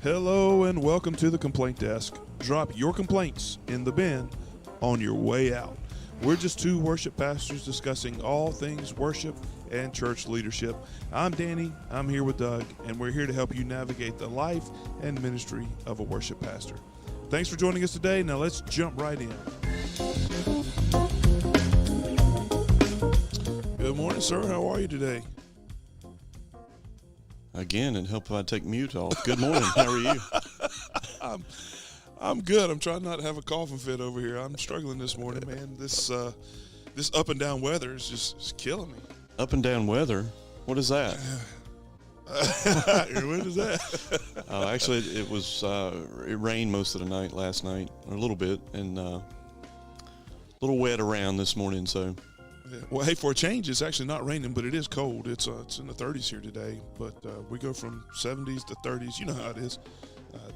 Hello and welcome to the Complaint Desk. Drop your complaints in the bin on your way out. We're just two worship pastors discussing all things worship and church leadership. I'm Danny, I'm here with Doug, and we're here to help you navigate the life and ministry of a worship pastor. Thanks for joining us today. Now let's jump right in. Good morning, sir. How are you today? Again, and help if I take mute off. Good morning. How are you? I'm good. I'm trying not to have a coughing fit over here. I'm struggling this morning, man. This up and down weather is just killing me. Up and down weather? What is that? What is that? Actually, it was it rained most of the night last night, or a little bit, and a little wet around this morning. So, well, hey, for a change, it's actually not raining, but it is cold. It's in the 30s here today, but we go from 70s to 30s. You know how it is.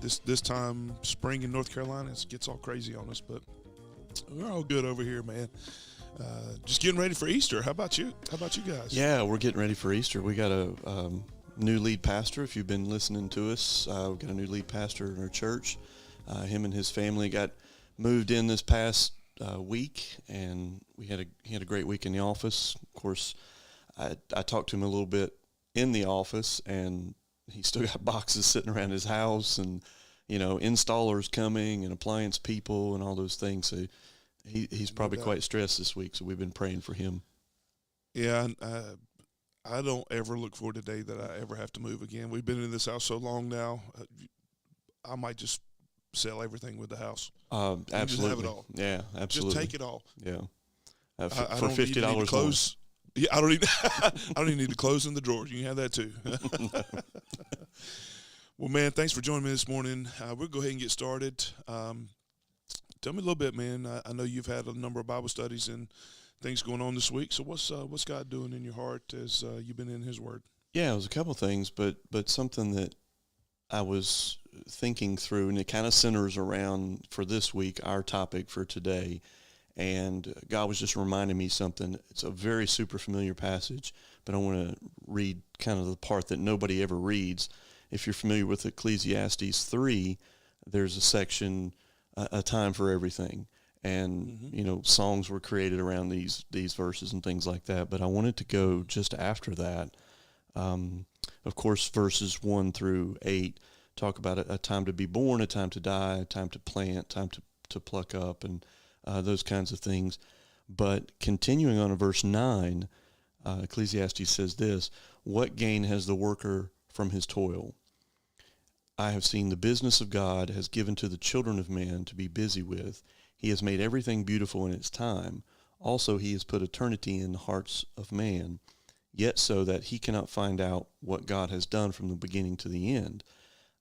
This time, spring in North Carolina, it gets all crazy on us, but we're all good over here, man. Just getting ready for Easter. How about you? How about you guys? Yeah, we're getting ready for Easter. We got a new lead pastor. If you've been listening to us, we've got a new lead pastor in our church. Him and his family got moved in this past week, and he had a great week in the office. Of course, I talked to him a little bit in the office, and he still got boxes sitting around his house, and installers coming and appliance people and all those things. So he's probably quite stressed this week. So we've been praying for him. Yeah, I don't ever look forward to the day that I ever have to move again. We've been in this house so long now. I might just sell everything with the house. Absolutely, just have it all. Yeah, absolutely. Just take it all. Yeah, for $50 clothes. Yeah, I don't even need the clothes in the drawers. You can have that too. Well, man, thanks for joining me this morning. We'll go ahead and get started. Tell me a little bit, man. I know you've had a number of Bible studies and things going on this week. So what's God doing in your heart as you've been in His Word? Yeah, it was a couple of things, but something that I was thinking through, and it kind of centers around, for this week, our topic for today. And God was just reminding me something. It's a very super familiar passage, but I want to read kind of the part that nobody ever reads. If you're familiar with Ecclesiastes 3, there's a section, a time for everything. And, songs were created around these verses and things like that. But I wanted to go just after that. Of course, verses 1 through 8 talk about a time to be born, a time to die, a time to plant, time to pluck up, and those kinds of things. But continuing on in verse 9, Ecclesiastes says this: "What gain has the worker from his toil? I have seen the business of God has given to the children of man to be busy with. He has made everything beautiful in its time. Also he has put eternity in the hearts of man, yet so that he cannot find out what God has done from the beginning to the end.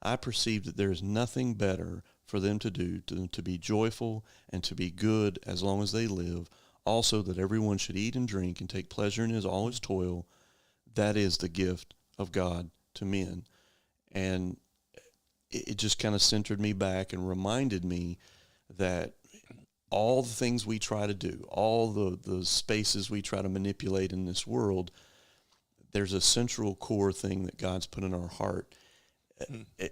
I perceive that there is nothing better for them to do than to be joyful and to be good as long as they live. Also that everyone should eat and drink and take pleasure in all his toil. That is the gift of God to men." And it just kind of centered me back and reminded me that all the things we try to do, all the spaces we try to manipulate in this world, there's a central core thing that God's put in our heart.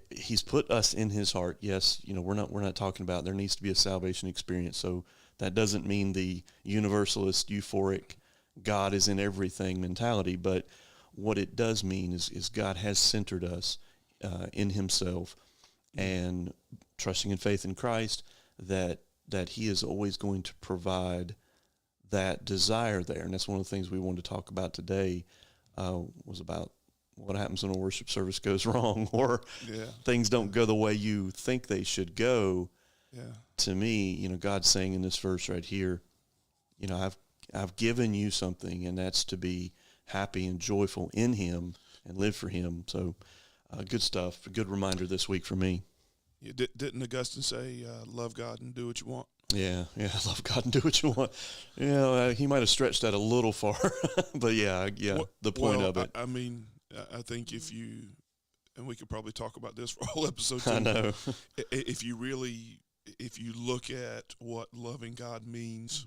He's put us in His heart. Yes, we're not talking about there needs to be a salvation experience. So that doesn't mean the universalist, euphoric, God is in everything mentality. But what it does mean is God has centered us in Himself, and trusting in faith in Christ that He is always going to provide that desire there. And that's one of the things we wanted to talk about today, was about what happens when a worship service goes wrong, or things don't go the way you think they should go. Yeah. To me, God's saying in this verse right here, I've given you something, and that's to be happy and joyful in Him and live for Him. So good stuff. A good reminder this week for me. Yeah, didn't Augustine say, love God and do what you want? Yeah, love God and do what you want. He might have stretched that a little far, but the point of it. I mean, I think if you, and we could probably talk about this for a whole episode too. I know. If you look at what loving God means,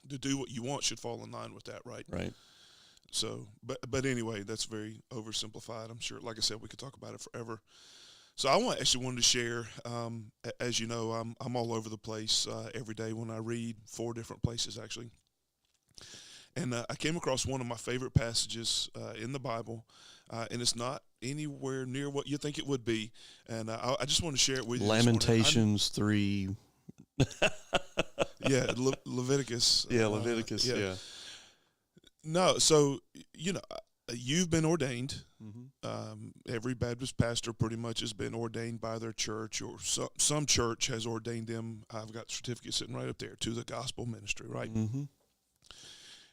to do what you want should fall in line with that, right? Right. So, but anyway, that's very oversimplified. I'm sure, like I said, we could talk about it forever. So I wanted to share. As you know, I'm all over the place every day when I read, 4 different places actually. And I came across one of my favorite passages in the Bible, and it's not anywhere near what you think it would be. And I just want to share it with you. Lamentations 3. Yeah, Leviticus. Yeah, Leviticus. Yeah. No, so you've been ordained. Mm-hmm. Every Baptist pastor pretty much has been ordained by their church, or some church has ordained them. I've got certificates sitting right up there to the gospel ministry, right? Mm-hmm.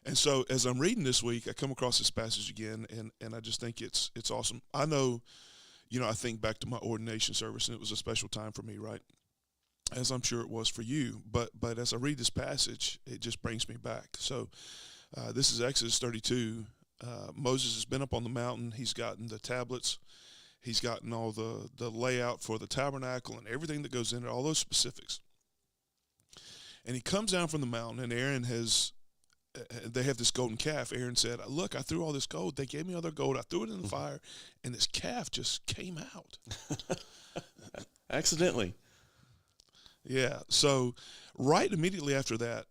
And so as I'm reading this week, I come across this passage again, and I just think it's awesome. I know, I think back to my ordination service, and it was a special time for me, right? As I'm sure it was for you. But as I read this passage, it just brings me back. So this is Exodus 32. Moses has been up on the mountain. He's gotten the tablets. He's gotten all the layout for the tabernacle and everything that goes in it, all those specifics. And he comes down from the mountain, and Aaron they have this golden calf. Aaron said, look, I threw all this gold. They gave me all their gold. I threw it in the fire, and this calf just came out. Accidentally. Yeah. So right immediately after that,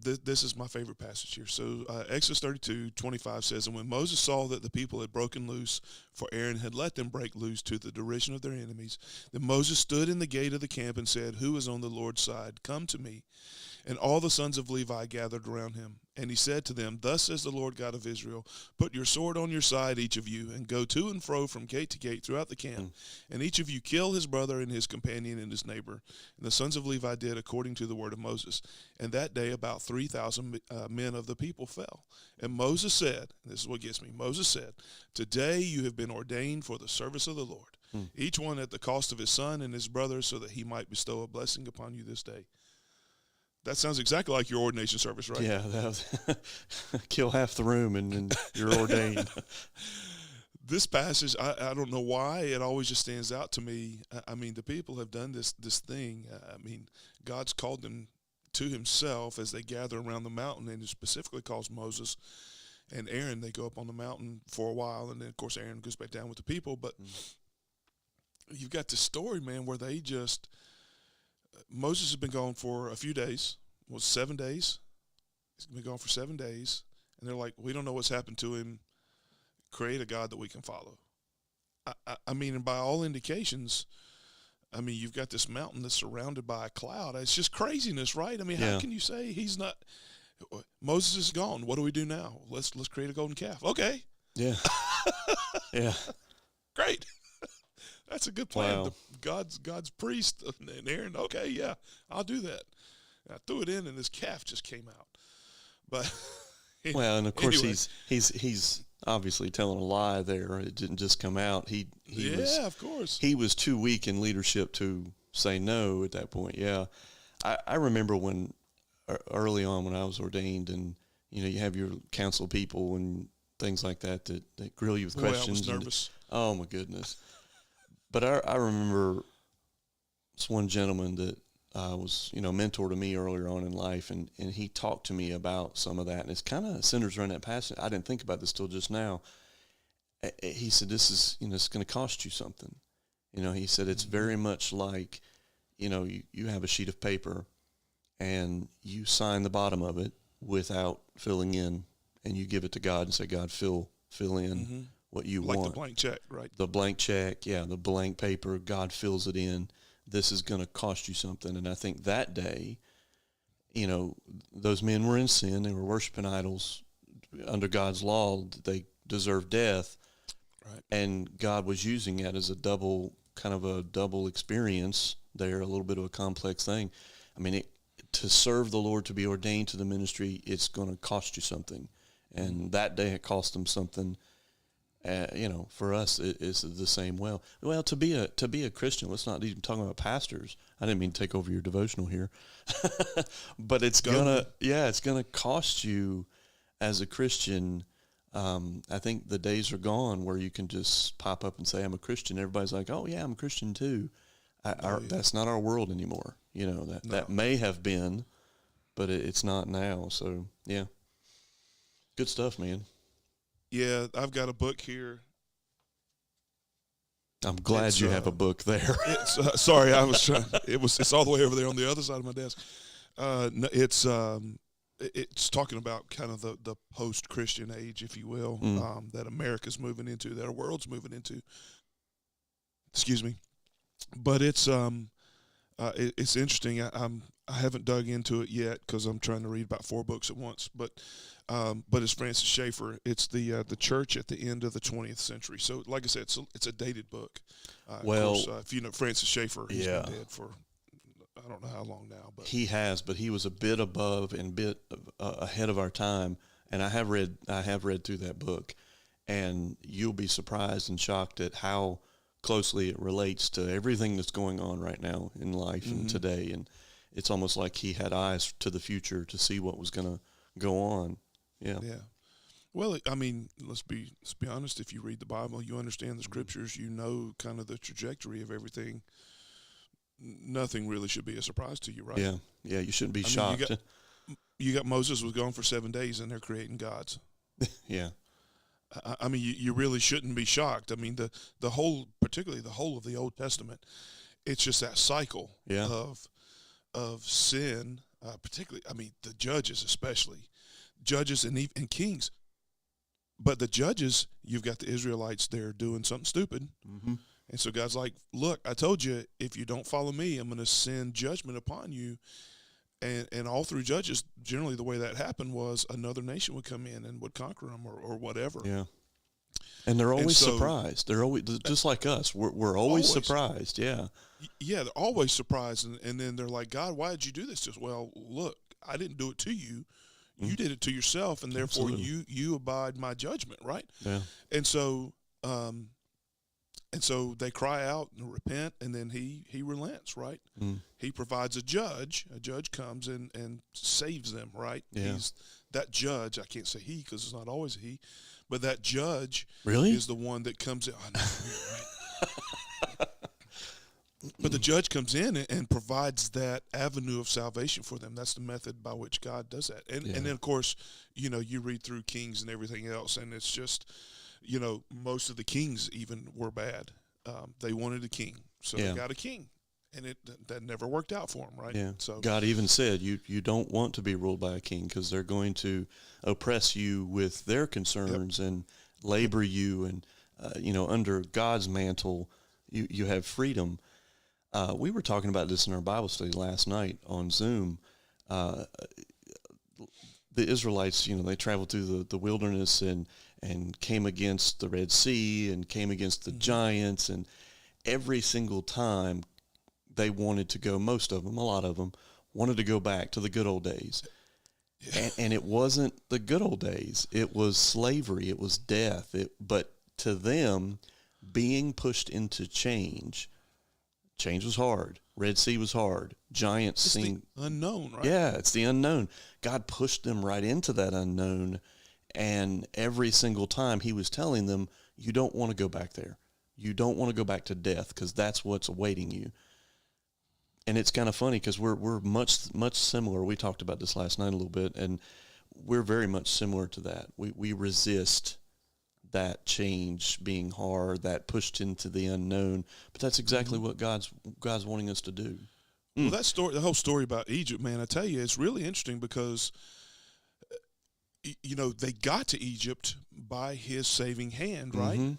this is my favorite passage here. So Exodus 32:25 says, and when Moses saw that the people had broken loose, for Aaron had let them break loose to the derision of their enemies, then Moses stood in the gate of the camp and said, who is on the Lord's side? Come to me. And all the sons of Levi gathered around him. And he said to them, thus says the Lord God of Israel, put your sword on your side, each of you, and go to and fro from gate to gate throughout the camp. And each of you kill his brother and his companion and his neighbor. And the sons of Levi did according to the word of Moses. And that day about 3,000 men of the people fell. And Moses said, and this is what gets me, Moses said, today you have been ordained for the service of the Lord, each one at the cost of his son and his brother, so that he might bestow a blessing upon you this day. That sounds exactly like your ordination service, right? Yeah, that was kill half the room and you're ordained. This passage, I don't know why, it always just stands out to me. I mean, the people have done this thing. I mean, God's called them to himself as they gather around the mountain, and it specifically calls Moses and Aaron. They go up on the mountain for a while, and then, of course, Aaron goes back down with the people. But you've got this story, man, where they just – Moses has been gone for a few days. 7 days? He's been gone for 7 days. And they're like, we don't know what's happened to him. Create a God that we can follow. I mean, and by all indications, I mean, you've got this mountain that's surrounded by a cloud. It's just craziness, right? I mean, how can you say he's not – Moses is gone. What do we do now? Let's create a golden calf. Okay. Yeah. Yeah. Great. That's a good plan. Wow. God's priest and Aaron. Okay, yeah, I'll do that. And I threw it in, and this calf just came out. But well, and of course anyway. he's obviously telling a lie there. It didn't just come out. He was, of course. He was too weak in leadership to say no at that point. Yeah, I remember when early on when I was ordained, and you have your council people and things like that grill you with questions. I was nervous. Oh my goodness. But I remember this one gentleman that was, mentor to me earlier on in life, and he talked to me about some of that, and it's kind of centers around that passage. I didn't think about this till just now. He said, this is, it's going to cost you something. He said, it's very much like, you have a sheet of paper, and you sign the bottom of it without filling in, and you give it to God and say, God, fill in what you want. Like the blank check, right? The blank check, yeah, the blank paper, God fills it in. This is going to cost you something. And I think that day, those men were in sin. They were worshiping idols. Under God's law, they deserved death. Right. And God was using that as a double experience there, a little bit of a complex thing. I mean, to serve the Lord, to be ordained to the ministry, it's going to cost you something. And that day it cost them something. For us, it's the same. Well, to be a Christian, let's not even talk about pastors. I didn't mean to take over your devotional here, but it's gonna cost you as a Christian. I think the days are gone where you can just pop up and say, I'm a Christian. Everybody's like, oh yeah, I'm a Christian too. That's not our world anymore. That may have been, but it's not now. So yeah, good stuff, man. Yeah, I've got a book here. I'm glad you have a book there. It's sorry, I was trying. It's all the way over there on the other side of my desk. No, it's talking about kind of the post-Christian age, if you will, that America's moving into, that our world's moving into. Excuse me, but it's interesting. I haven't dug into it yet because I'm trying to read about 4 books at once. But it's Francis Schaeffer. It's the church at the end of the 20th century. So, like I said, it's a dated book. Well, of course, if you know Francis Schaeffer, he's been dead for I don't know how long now. But but he was a bit above and bit ahead of our time. And I have read through that book, and you'll be surprised and shocked at how closely it relates to everything that's going on right now in life and today. And it's almost like he had eyes to the future to see what was going to go on. Yeah. Yeah. Well, I mean, let's be honest. If you read the Bible, you understand the scriptures, you know kind of the trajectory of everything. Nothing really should be a surprise to you, right? Yeah. Yeah. You shouldn't be shocked. You got Moses was gone for 7 days, and they're creating gods. Yeah. I mean, you really shouldn't be shocked. I mean, the whole, particularly the whole of the Old Testament, it's just that cycle of sin. Particularly, I mean, the judges especially, judges and kings. But the judges, you've got the Israelites there doing something stupid. And so God's like, look, I told you, if you don't follow me, I'm going to send judgment upon you. And all through Judges, generally the way that happened was another nation would come in and would conquer them or whatever. Yeah. And they're always surprised. They're always, just like us, we're always surprised. Yeah. Yeah, they're always surprised. And then they're like, God, why did you do this to us? Well, look, I didn't do it to you. You did it to yourself, and therefore you abide my judgment, right? Yeah. And so they cry out and repent, and then he relents, right? He provides a judge. A judge comes and saves them, right? Yeah. He's that judge. I can't say he because it's not always a he, but that judge really is the one that comes in. I know, right? But the judge comes in and provides that avenue of salvation for them. That's the method by which God does that. And then, of course, you read through Kings and everything else, and it's just, most of the kings even were bad. They wanted a king, so they got a king, and that never worked out for them, right? Yeah. So God even said, you don't want to be ruled by a king because they're going to oppress you with their concerns and labor you, and under God's mantle, you have freedom. We were talking about this in our Bible study last night on Zoom. The Israelites, they traveled through the wilderness and came against the Red Sea and came against the giants, and every single time they wanted to go, most of them, a lot of them, wanted to go back to the good old days. Yeah. And it wasn't the good old days. It was slavery. It was death. But to them, being pushed into change was hard. Red Sea was hard. Giants seemed unknown, right? Yeah, it's the unknown. God pushed them right into that unknown, and every single time he was telling them, you don't want to go back there. You don't want to go back to death because that's what's awaiting you. And it's kind of funny because we're much similar. We talked about this last night a little bit, and we're very much similar to that. We resist that change being hard, that pushed into the unknown. But that's exactly what God's wanting us to do. Well, the whole story about Egypt, man, I tell you, it's really interesting because, they got to Egypt by his saving hand, right?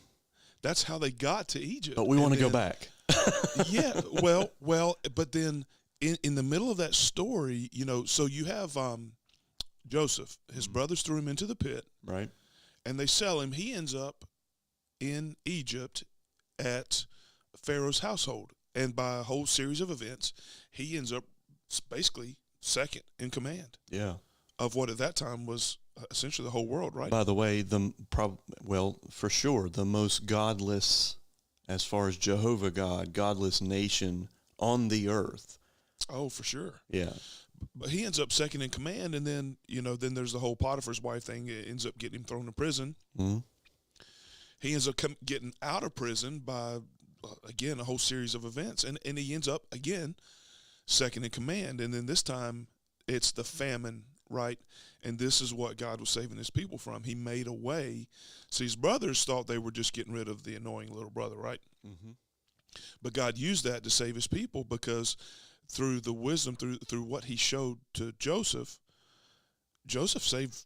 That's how they got to Egypt. But we want to go back. Yeah, well, but then in the middle of that story, so you have Joseph, his brothers threw him into the pit. Right. And they sell him. He ends up in Egypt at Pharaoh's household. And by a whole series of events, he ends up basically second in command. Yeah. Of what at that time was essentially the whole world, right? By the way, for sure, the most godless, as far as Jehovah God, godless nation on the earth. Oh, for sure. Yeah. But he ends up second in command, and then then there's the whole Potiphar's wife thing. It ends up getting him thrown in prison. He ends up getting out of prison by, again, a whole series of events, and he ends up, again, second in command. And then this time, it's the famine right? And this is what God was saving his people from. He made a way. See, his brothers thought they were just getting rid of the annoying little brother, right? Mm-hmm. But God used that to save his people, because through the wisdom, through what he showed to Joseph, Joseph saved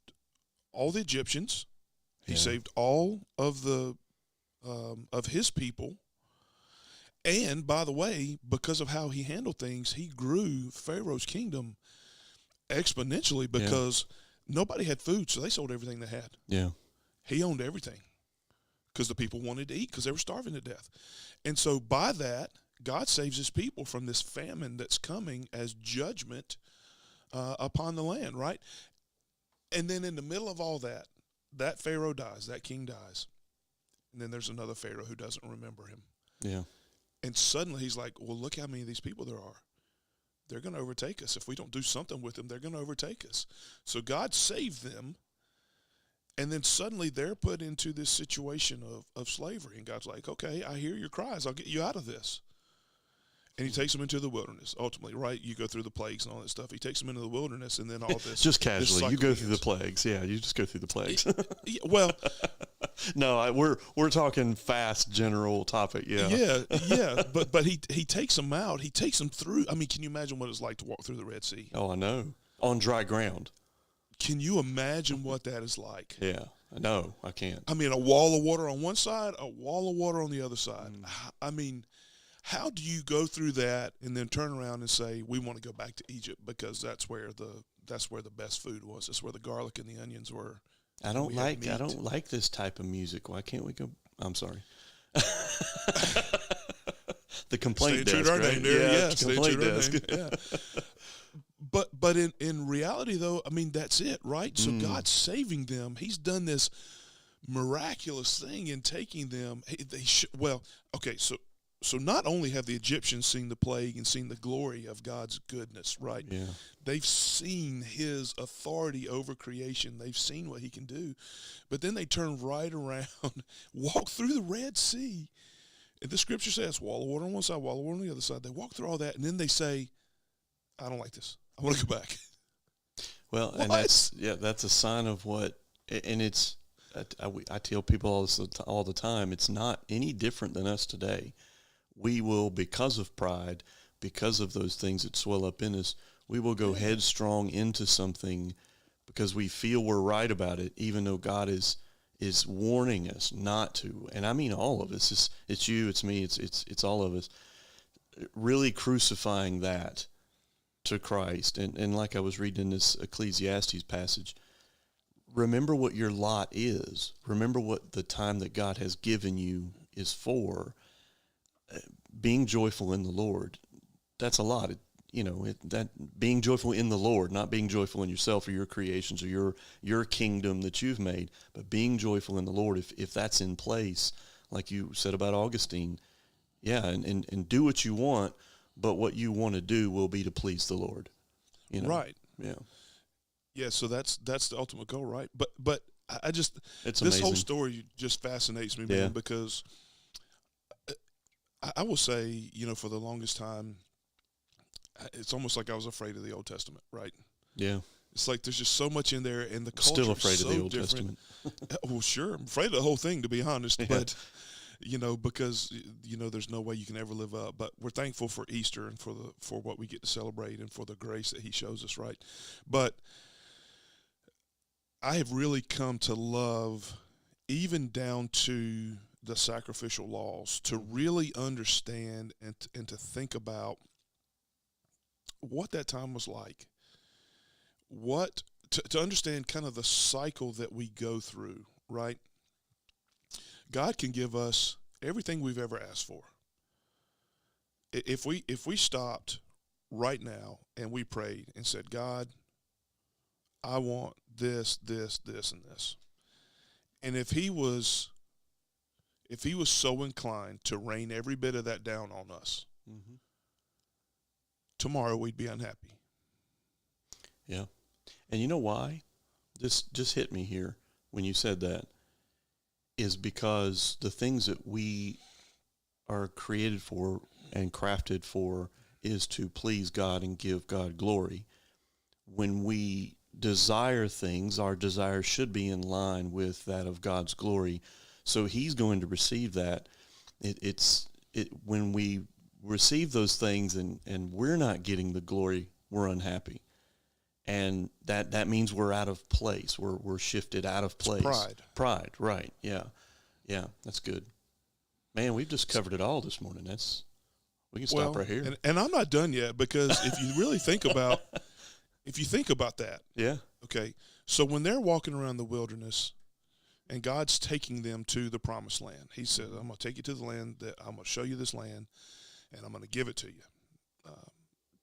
all the Egyptians. He saved all of the of his people. And by the way, because of how he handled things, he grew Pharaoh's kingdom exponentially, because nobody had food, so they sold everything they had. Yeah. He owned everything because the people wanted to eat because they were starving to death. And so by that, God saves his people from this famine that's coming as judgment upon the land, right? And then in the middle of all that, that Pharaoh dies, that king dies. And then there's another Pharaoh who doesn't remember him. Yeah. And suddenly he's like, well, look how many of these people there are. They're going to overtake us. If we don't do something with them, they're going to overtake us. So God saved them. And then suddenly they're put into this situation of slavery. And God's like, okay, I hear your cries. I'll get you out of this. And he takes them into the wilderness, ultimately, right? You go through the plagues and all that stuff. He takes them into the wilderness, and then all this. Just casually, you go through the plagues. Yeah, you just go through the plagues. Well, no, we're talking fast, general topic. Yeah, yeah. But he takes them out. He takes them through. I mean, can you imagine what it's like to walk through the Red Sea? Oh, I know. On dry ground. Can you imagine what that is like? Yeah, no, I can't. I mean, a wall of water on one side, a wall of water on the other side. I mean, how do you go through that and then turn around and say, we want to go back to Egypt because that's where the best food was. That's where the garlic and the onions were. I don't like this type of music. Why can't we go? I'm sorry. The complaint stay desk, true to our right? name there. Yeah, Stay complaint true to our desk. name. Yeah. But in reality, though, I mean, that's it, right? So God's saving them. He's done this miraculous thing in taking them. So not only have the Egyptians seen the plague and seen the glory of God's goodness, right? Yeah. They've seen his authority over creation. They've seen what he can do. But then they turn right around, walk through the Red Sea. And the scripture says, wall of water on one side, wall of water on the other side. They walk through all that, and then they say, I don't like this. I want to go back. Well, What? and that's a sign of what, and it's, I tell people all the time, it's not any different than us today. We will, because of pride, because of those things that swell up in us, we will go headstrong into something because we feel we're right about it, even though God is warning us not to. And I mean all of us. It's you, it's me, it's all of us. Really crucifying that to Christ. And like I was reading in this Ecclesiastes passage, remember what your lot is. Remember what the time that God has given you is for. Being joyful in the Lord, that's a lot. That being joyful in the Lord, not being joyful in yourself or your creations or your kingdom that you've made, but being joyful in the Lord. If that's in place, like you said about Augustine, and do what you want, but what you want to do will be to please the Lord. Right. Yeah. Yeah. So that's the ultimate goal, right? But I just It's this amazing. whole story just fascinates me, Yeah. man, because I will say, for the longest time, it's almost like I was afraid of the Old Testament, right? Yeah. It's like there's just so much in there, and the culture Still afraid is so of the Old different. Testament. Well, sure, I'm afraid of the whole thing, to be honest. Yeah. But because there's no way you can ever live up. But we're thankful for Easter and for what we get to celebrate and for the grace that He shows us, right? But I have really come to love, even down to the sacrificial laws, to really understand and to think about what that time was like. What to understand kind of the cycle that we go through, right? God can give us everything we've ever asked for. If we stopped right now and we prayed and said, God, I want this, this, this, and this. And if he was so inclined to rain every bit of that down on us, tomorrow we'd be unhappy. Yeah. And you know why? This just hit me here when you said that, is because the things that we are created for and crafted for is to please God and give God glory. When we desire things, our desires should be in line with that of God's glory. So he's going to receive that. When we receive those things and we're not getting the glory, we're unhappy. And that means we're out of place. We're shifted out of place. It's Pride, right. Yeah. Yeah, that's good. Man, we've just covered it all this morning. We can stop right here. And I'm not done yet, because if you really think about that. Yeah. Okay. So when they're walking around the wilderness and God's taking them to the promised land, he said, I'm going to take you to the land that I'm going to show you this land, and I'm going to give it to you.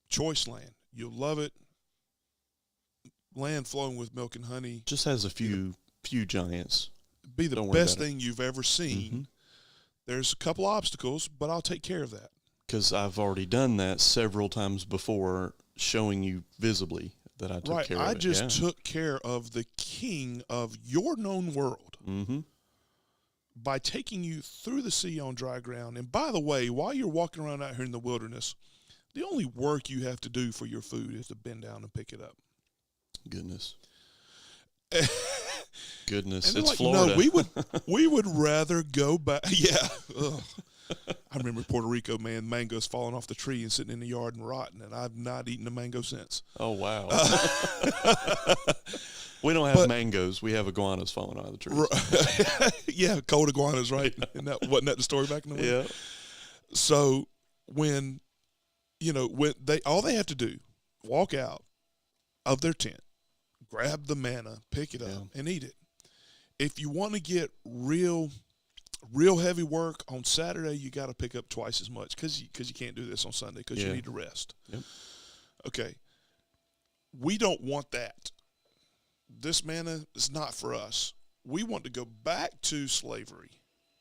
Choice land. You'll love it. Land flowing with milk and honey. Just has a few giants. Be the best thing you've ever seen. Mm-hmm. There's a couple obstacles, but I'll take care of that. Because I've already done that several times before, showing you visibly that I took care of it. I just took care of the king of your known world by taking you through the sea on dry ground. And by the way, while you're walking around out here in the wilderness, the only work you have to do for your food is to bend down and pick it up. Goodness. Goodness, and it's like, Florida. No, we would rather go back. Yeah. Ugh. I remember Puerto Rico, man, mangoes falling off the tree and sitting in the yard and rotting, and I've not eaten a mango since. Oh, wow. We don't have mangoes. We have iguanas falling out of the trees. Yeah, cold iguanas, right? And wasn't that the story back in the winter? Yeah. So when all they have to do, walk out of their tent, grab the manna, pick it up, and eat it. If you want to get real heavy work on Saturday, you got to pick up twice as much because you can't do this on Sunday because you need to rest. Yep. Okay. We don't want that. This manna is not for us. We want to go back to slavery.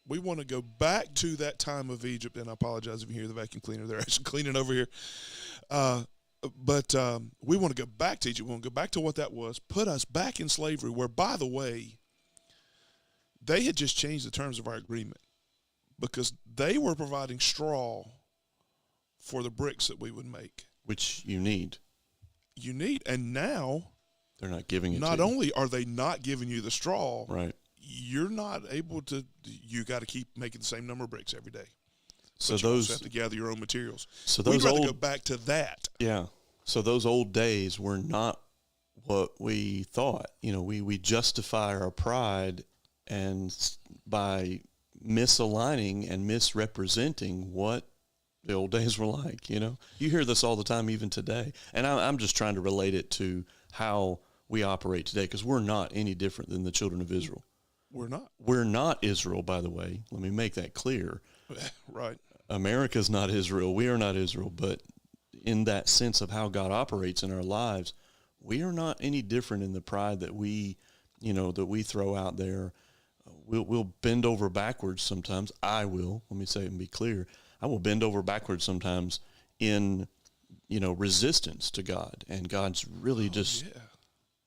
We want to go back to that time of Egypt. And I apologize if you hear the vacuum cleaner. They're actually cleaning over here. But we want to go back to Egypt. We want to go back to what that was, put us back in slavery, where, by the way, they had just changed the terms of our agreement because they were providing straw for the bricks that we would make. Which you need. And now they're not giving it not to you. only are they not giving you the straw, right? You're not able to, you got to keep making the same number of bricks every day. So but you also have to gather your own materials. So we'd rather go back to that. Yeah. So those old days were not what we thought. We justify our pride and by misaligning and misrepresenting what the old days were like. You hear this all the time, even today. And I'm just trying to relate it to how we operate today, because we're not any different than the children of Israel. We're not. We're not Israel, by the way. Let me make that clear. Right. America's not Israel. We are not Israel. But in that sense of how God operates in our lives, we are not any different in the pride that we throw out there. We'll bend over backwards sometimes. I will. Let me say it and be clear. I will bend over backwards sometimes in, resistance to God. And God's really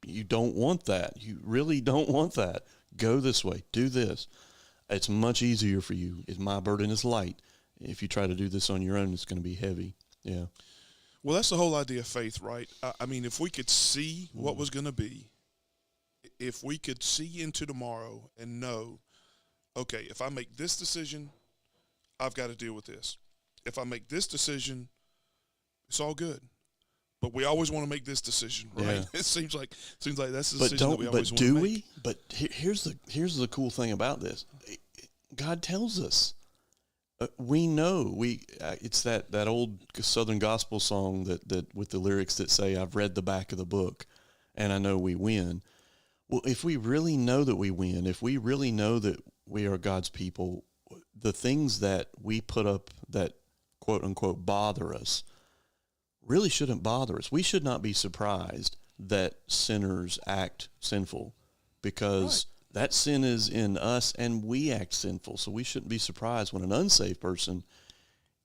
you don't want that. You really don't want that. Go this way. Do this. It's much easier for you. My burden is light. If you try to do this on your own, it's going to be heavy. Yeah. Well, that's the whole idea of faith, right? I mean, if we could see what was going to be, if we could see into tomorrow and know, okay, if I make this decision, I've got to deal with this. If I make this decision, it's all good. But we always want to make this decision, right? Yeah. It seems like that's the decision that we always want to make. But do we? But here's the cool thing about this. God tells us. We know. It's that old Southern gospel song that with the lyrics that say, "I've read the back of the book, and I know we win." Well, if we really know that we win, if we really know that we are God's people, the things that we put up that quote unquote bother us really shouldn't bother us. We should not be surprised that sinners act sinful, because that sin is in us and we act sinful. So we shouldn't be surprised when an unsaved person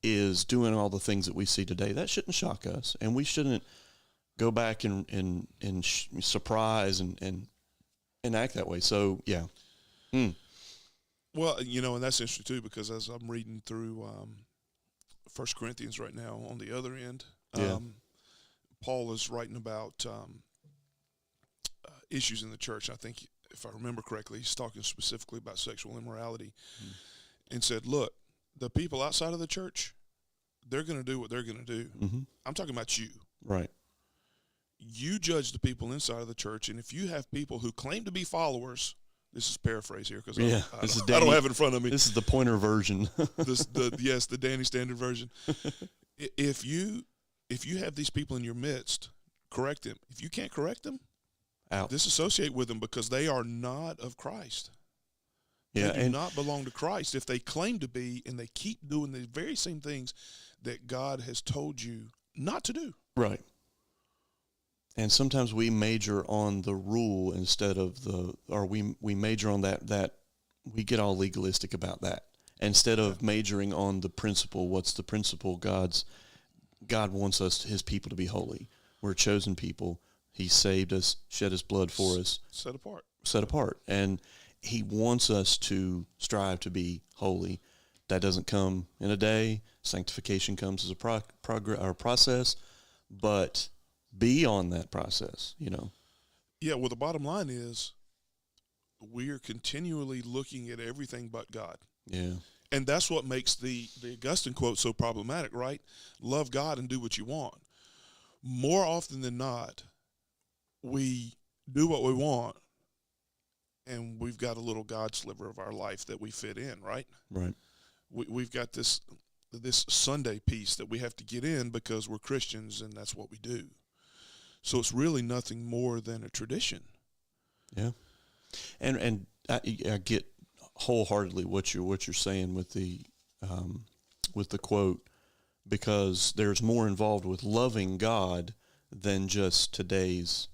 is doing all the things that we see today. That shouldn't shock us, and we shouldn't go back and surprise and act that way. So, yeah. Well, and that's interesting too, because as I'm reading through 1 Corinthians right now on the other end, Paul is writing about issues in the church. I think, if I remember correctly, he's talking specifically about sexual immorality, and said, look, the people outside of the church, they're going to do what they're going to do. I'm talking about you. Right. You judge the people inside of the church, and if you have people who claim to be followers, this is paraphrase here because I don't have it in front of me. This is the pointer version. The Danny Standard version. If you have these people in your midst, correct them. If you can't correct them, out. Disassociate with them, because they are not of Christ. Yeah, They do not belong to Christ if they claim to be, and they keep doing the very same things that God has told you not to do. Right. And sometimes we major on the rule instead of we major on that we get all legalistic about that instead of majoring on the principle. What's the principle? God wants us, his people, to be holy. We're a chosen people. He saved us, shed his blood for us. Set apart. And he wants us to strive to be holy. That doesn't come in a day. Sanctification comes as a process, but be on that process, Yeah, well, the bottom line is we are continually looking at everything but God. Yeah. And that's what makes the Augustine quote so problematic, right? Love God and do what you want. More often than not, we do what we want, and we've got a little God sliver of our life that we fit in, right? Right. We've got this Sunday piece that we have to get in because we're Christians and that's what we do. So it's really nothing more than a tradition. Yeah, and I get wholeheartedly what you're saying with the quote, because there's more involved with loving God than just today's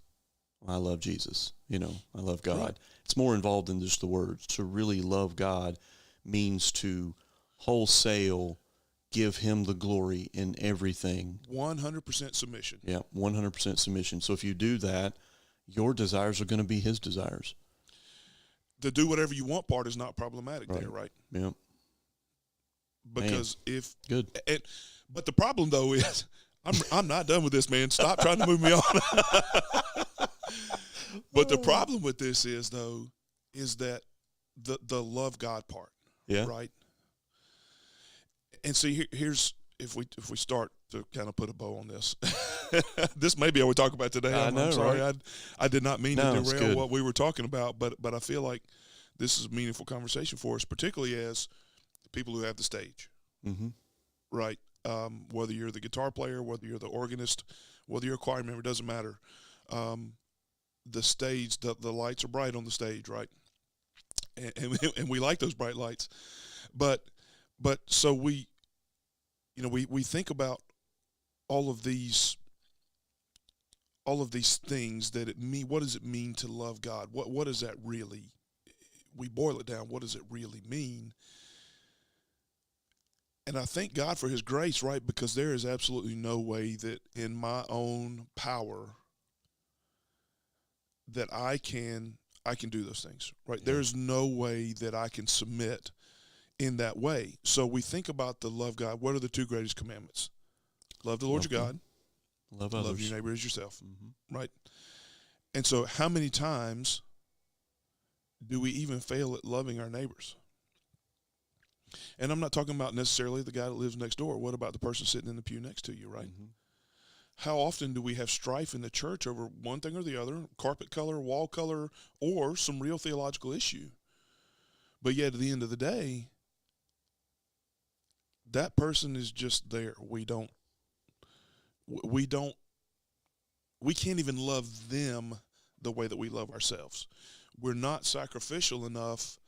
I love Jesus. I love God. Right. It's more involved than just the words. To really love God means to wholesale give him the glory in everything. 100% submission. Yeah, 100% submission. So if you do that, your desires are going to be his desires. The do whatever you want part is not problematic there, right? Yeah. Because good. But the problem though is I'm not done with this, man. Stop trying to move me on. But the problem with this is that the love God part. Yeah. Right. And see, here's if we start to kind of put a bow on this, this may be all we talk about today. I'm sorry, right? I did not mean to derail what we were talking about, but I feel like this is a meaningful conversation for us, particularly as people who have the stage, right? Whether you're the guitar player, whether you're the organist, whether you're a choir member, doesn't matter. The stage, the lights are bright on the stage, right? And we like those bright lights, but so we think about all of these things that it mean. What does it mean to love God? What does that really? We boil it down. What does it really mean? And I thank God for his grace, right? Because there is absolutely no way that in my own power that I can do those things, right? Yeah. There's no way that I can submit in that way. So we think about the love God. What are the two greatest commandments? Love the Lord your God. Love others. Love your neighbor as yourself, right? And so how many times do we even fail at loving our neighbors? And I'm not talking about necessarily the guy that lives next door. What about the person sitting in the pew next to you, right? How often do we have strife in the church over one thing or the other, carpet color, wall color, or some real theological issue? But yet at the end of the day, that person is just there. We can't even love them the way that we love ourselves. We're not sacrificial enough,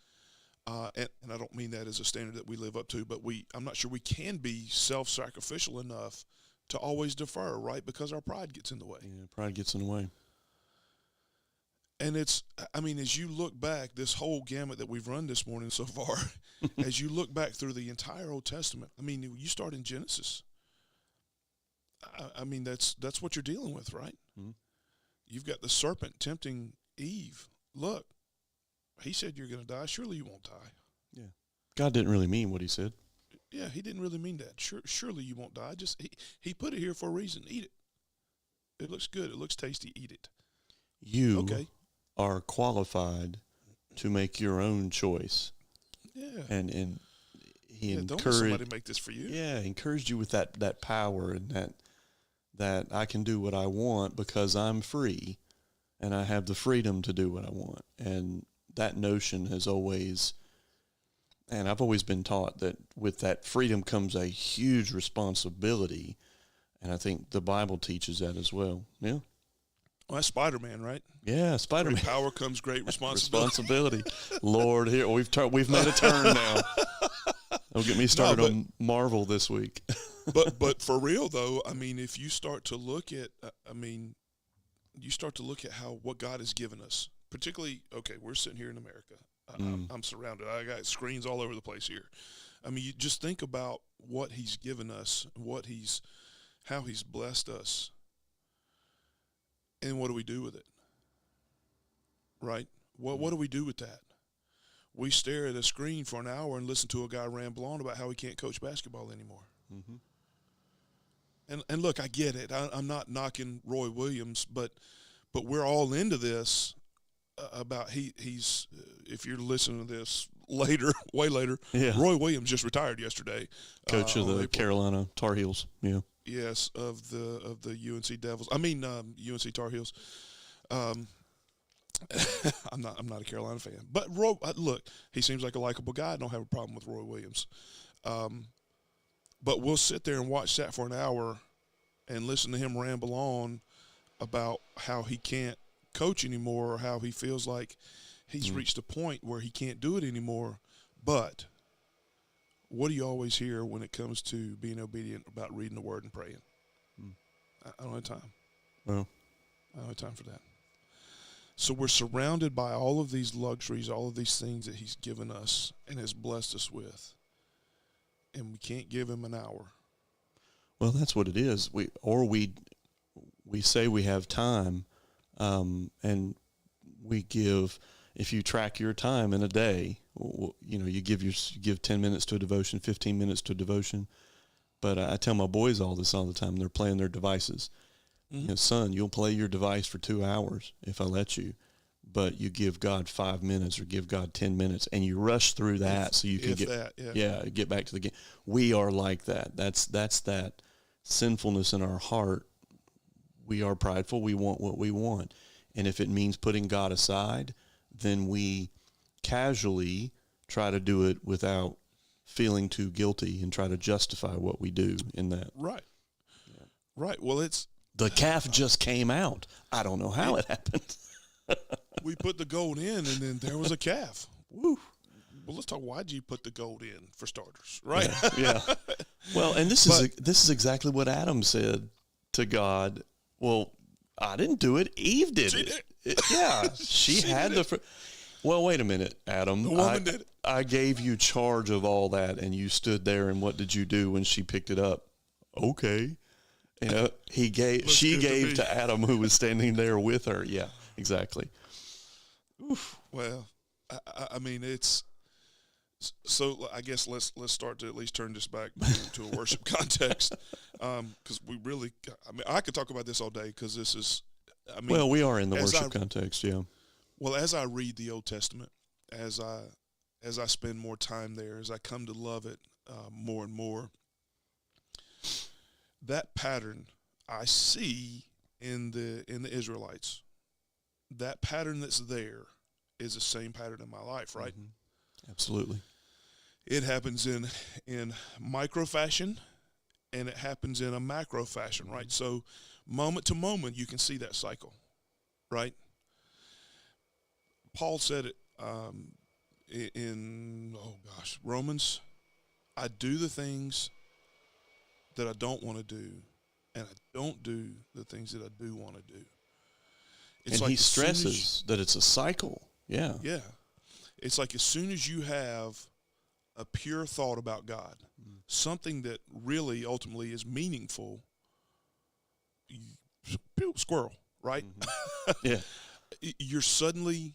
and I don't mean that as a standard that we live up to, but I'm not sure we can be self-sacrificial enough to always defer, right? Because our pride gets in the way. Yeah, pride gets in the way. And as you look back, this whole gamut that we've run this morning so far, as you look back through the entire Old Testament, you start in Genesis. That's what you're dealing with, right? Mm-hmm. You've got the serpent tempting Eve. Look, he said you're going to die. Surely you won't die. Yeah. God didn't really mean what he said. Yeah, he didn't really mean that. Surely you won't die. Just he put it here for a reason. Eat it. It looks good. It looks tasty. Eat it. You okay. are qualified to make your own choice. Yeah. And he don't let somebody make this for you. Yeah, encouraged you with that power and that I can do what I want because I'm free and I have the freedom to do what I want. And that notion has always, and I've always been taught that with that freedom comes a huge responsibility. And I think the Bible teaches that as well. Yeah. Well, that's Spider-Man, right? Yeah, Spider-Man. Great power comes great responsibility. Lord, here we've made a turn now. Don't get me started on Marvel this week. but for real though, I mean, if you start to look at, what God has given us, particularly, okay, we're sitting here in America. I'm surrounded. I got screens all over the place here. I mean, you just think about what He's given us, how He's blessed us, and what do we do with it? Right? What do we do with that? We stare at a screen for an hour and listen to a guy ramble on about how he can't coach basketball anymore. Mm-hmm. And look, I get it. I'm not knocking Roy Williams, but we're all into this about he's if you're listening to this later, way later, Roy Williams just retired yesterday. Coach of the Carolina Tar Heels. Yeah. Yes, of the UNC Devils. UNC Tar Heels. I'm not a Carolina fan, but Roy, look, he seems like a likable guy. I don't have a problem with Roy Williams, but we'll sit there and watch that for an hour and listen to him ramble on about how he can't coach anymore or how he feels like he's reached a point where he can't do it anymore. But what do you always hear when it comes to being obedient about reading the Word and praying? I don't have time. Well, I don't have time for that. So we're surrounded by all of these luxuries, all of these things that He's given us and has blessed us with, and we can't give Him an hour. Well, that's what it is. We say we have time, and we give. If you track your time in a day, you give 10 minutes to a devotion, 15 minutes to a devotion. But I tell my boys all the time. They're playing their devices. Mm-hmm. Son, you'll play your device for 2 hours if I let you, but you give God 5 minutes or give God 10 minutes, and you rush through that so you can get back to the game. We are like that. That's that sinfulness in our heart. We are prideful. We want what we want, and if it means putting God aside, then we casually try to do it without feeling too guilty and try to justify what we do in that. Right. Yeah. Right. Well, the calf just came out. I don't know how it happened. We put the gold in, and then there was a calf. Woo. Well, let's talk. Why'd you put the gold in, for starters? Right? Yeah. Well, and this is exactly what Adam said to God. Well, I didn't do it. Eve did it. She had the. Well, wait a minute, Adam. The woman did it. I gave you charge of all that, and you stood there. And what did you do when she picked it up? Okay. She gave to Adam, who was standing there with her. Yeah, exactly. Oof. Well, I mean, it's so. I guess let's start to at least turn this back to a worship context, because we really. I mean, I could talk about this all day because this is. I mean, well, we are in the worship context, yeah. Well, as I read the Old Testament, as I spend more time there, as I come to love it more and more. That pattern I see in the Israelites. That pattern that's there is the same pattern in my life, right? Mm-hmm. Absolutely. It happens in micro fashion, and it happens in a macro fashion, right? So moment to moment, you can see that cycle, right? Paul said it in Romans. I do the things that I don't want to do, and I don't do the things that I do want to do. It's and he stresses that it's a cycle. Yeah. Yeah. It's like as soon as you have a pure thought about God, something that really ultimately is meaningful, squirrel, right? Mm-hmm. Yeah. You're suddenly,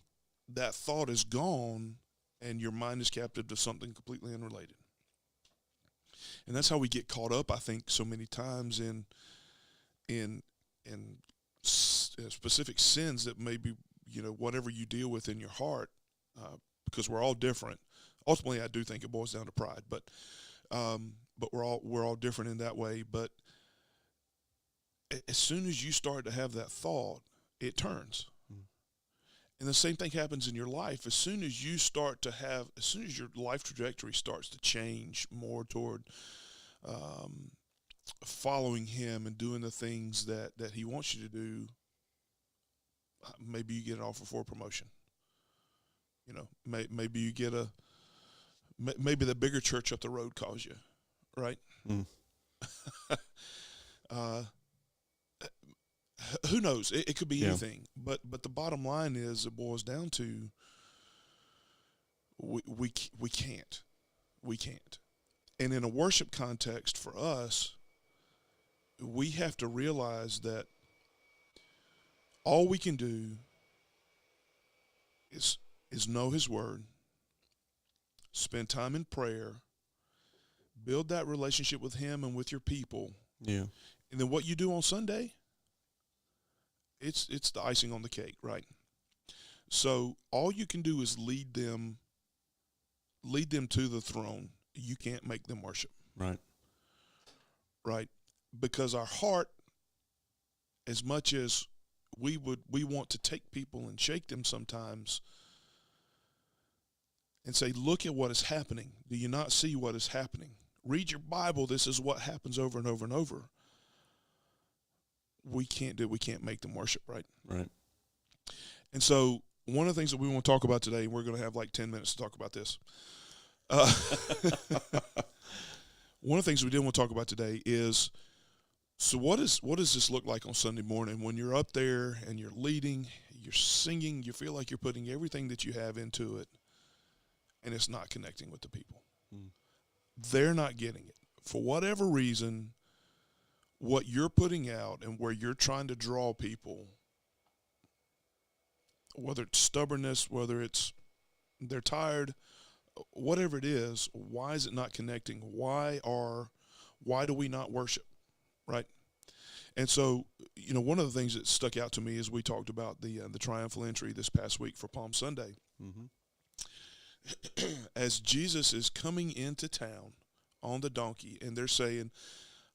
that thought is gone, and your mind is captive to something completely unrelated. And that's how we get caught up, I think, so many times in specific sins that maybe whatever you deal with in your heart, because we're all different. Ultimately, I do think it boils down to pride, but we're all different in that way. But as soon as you start to have that thought, it turns. And the same thing happens in your life. As soon as your life trajectory starts to change more toward following him and doing the things that he wants you to do, maybe you get an offer for a promotion. Maybe you get maybe the bigger church up the road calls you, right? Who knows? It could be anything. But the bottom line is, it boils down to we can't. And in a worship context for us, we have to realize that all we can do is know his word, spend time in prayer, build that relationship with him and with your people. Yeah. And then what you do on Sunday, it's the icing on the cake, right? So all you can do is lead them to the throne. You can't make them worship. Right? Because our heart, as much as we want to take people and shake them sometimes and say, look at what is happening. Do you not see what is happening? Read your Bible. This is what happens over and over and over. We can't make them worship, right? Right. And so one of the things that we want to talk about today, and we're going to have like 10 minutes to talk about this. One of the things we did want to talk about today is, so what does this look like on Sunday morning when you're up there and you're leading, you're singing, you feel like you're putting everything that you have into it, and it's not connecting with the people. They're not getting it. For whatever reason, what you're putting out and where you're trying to draw people, whether it's stubbornness, whether it's they're tired, whatever it is, why is it not connecting? Why do we not worship, right? And so, one of the things that stuck out to me is we talked about the triumphal entry this past week for Palm Sunday. As Jesus is coming into town on the donkey, and they're saying,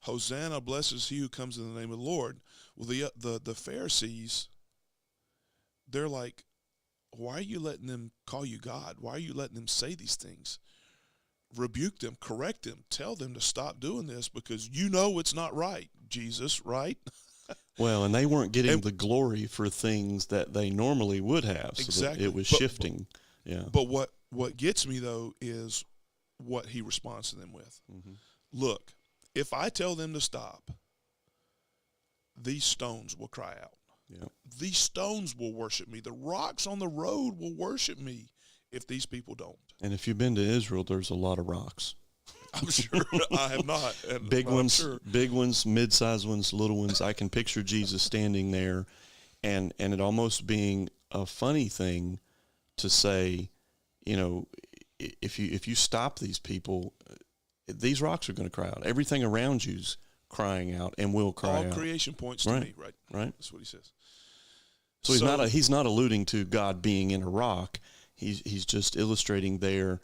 Hosanna, blessed is he who comes in the name of the Lord. Well, the Pharisees, they're like, why are you letting them call you God? Why are you letting them say these things? Rebuke them, correct them, tell them to stop doing this because it's not right, Jesus, right? Well, and they weren't getting the glory for things that they normally would have. So exactly. It was shifting. Yeah. But what gets me, though, is what he responds to them with. Look, if I tell them to stop, these stones will cry out. Yeah. These stones will worship me. The rocks on the road will worship me if these people don't. And if you've been to Israel, there's a lot of rocks. I'm sure. I have not. Big ones, mid-sized ones, little ones. I can picture Jesus standing there and it almost being a funny thing to say, if you stop these people, these rocks are going to cry out. Everything around you's crying out and will cry out. All creation points to me, right? Right. That's what he says. So he's not alluding to God being in a rock. He's just illustrating there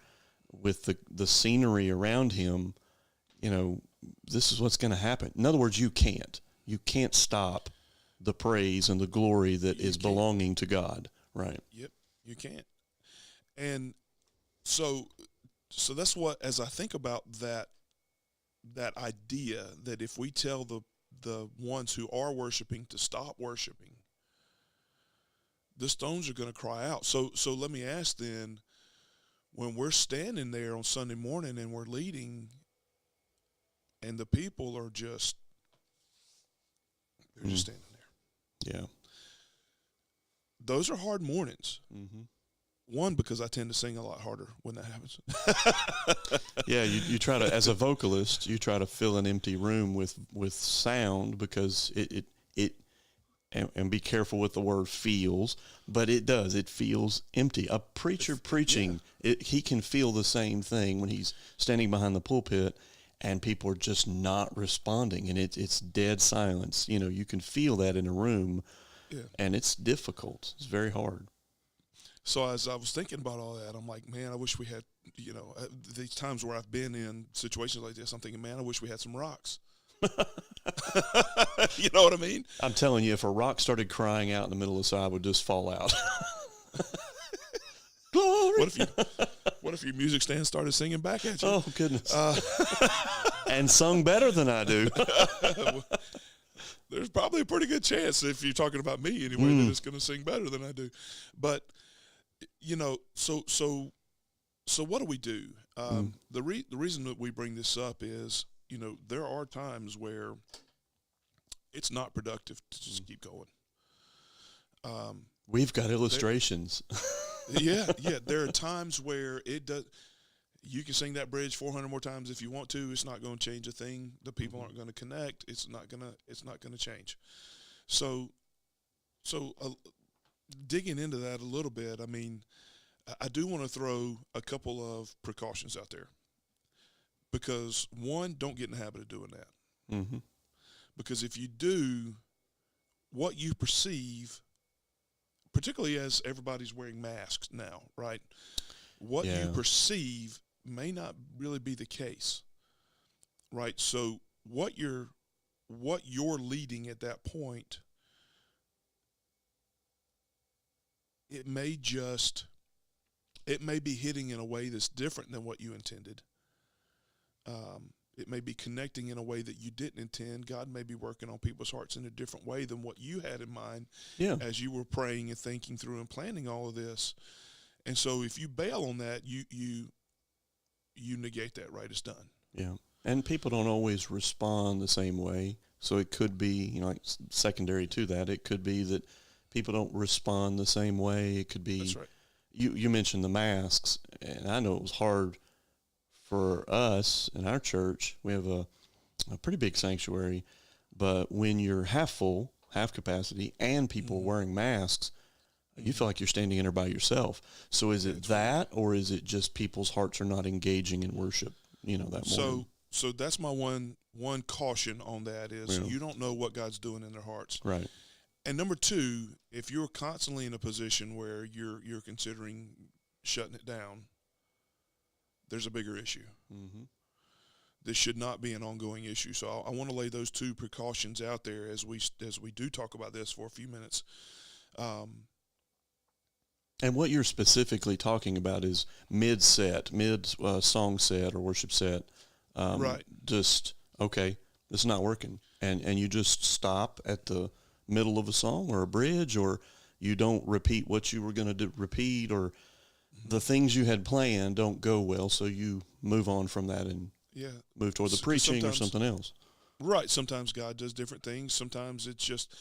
with the scenery around him. This is what's going to happen. In other words, you can't stop the praise and the glory that is belonging to God. Right. Yep. You can't. And so that's what, as I think about that idea that if we tell the ones who are worshiping to stop worshiping, the stones are going to cry out. So let me ask then, when we're standing there on Sunday morning and we're leading and the people are just standing there. Yeah. Those are hard mornings. One, because I tend to sing a lot harder when that happens. Yeah, you try to, as a vocalist, you try to fill an empty room with sound because it and be careful with the word feels, but it feels empty. A preacher preaching, he can feel the same thing when he's standing behind the pulpit and people are just not responding and it's dead silence. You can feel that in a room. Yeah. And it's difficult. It's very hard. So as I was thinking about all that, I'm like, man, I wish we had, these times where I've been in situations like this, I'm thinking, man, I wish we had some rocks. You know what I mean? I'm telling you, if a rock started crying out in the middle of the side, I would just fall out. Glory. What if your music stand started singing back at you? Oh, goodness. And sung better than I do. There's probably a pretty good chance, if you're talking about me anyway, that it's going to sing better than I do. But, so what do we do? The reason that we bring this up is, there are times where it's not productive to just keep going. We've got illustrations. Yeah. There are times where it does. You can sing that bridge 400 more times if you want to. It's not going to change a thing. The people aren't going to connect. It's not going to change. So digging into that a little bit, I mean, I do want to throw a couple of precautions out there. Because, one, don't get in the habit of doing that. Mm-hmm. Because if you do, what you perceive, particularly as everybody's wearing masks now, right? What you perceive may not really be the case, right? So what you're leading at that point, it may be hitting in a way that's different than what you intended. It may be connecting in a way that you didn't intend. God may be working on people's hearts in a different way than what you had in mind as you were praying and thinking through and planning all of this. And so if you bail on that, you negate that, right? It's done. Yeah. And people don't always respond the same way. So it could be, like secondary to that, it could be that people don't respond the same way. It could be, that's right. You mentioned the masks, and I know it was hard for us in our church. We have a pretty big sanctuary, but when you're half full, half capacity, and people wearing masks, you feel like you're standing in there by yourself. So is it that, or is it just people's hearts are not engaging in worship, that morning? So that's my one caution on that is you don't know what God's doing in their hearts. Right. And number two, if you're constantly in a position where you're considering shutting it down, there's a bigger issue. Mm-hmm. This should not be an ongoing issue. So I want to lay those two precautions out there as we do talk about this for a few minutes. And what you're specifically talking about is mid song set or worship set. Right. Just, okay, this is not working. And you just stop at the middle of a song or a bridge, or you don't repeat what you were going to repeat, or the things you had planned don't go well, so you move on from that and move toward the preaching or something else. Right. Sometimes God does different things. Sometimes it's just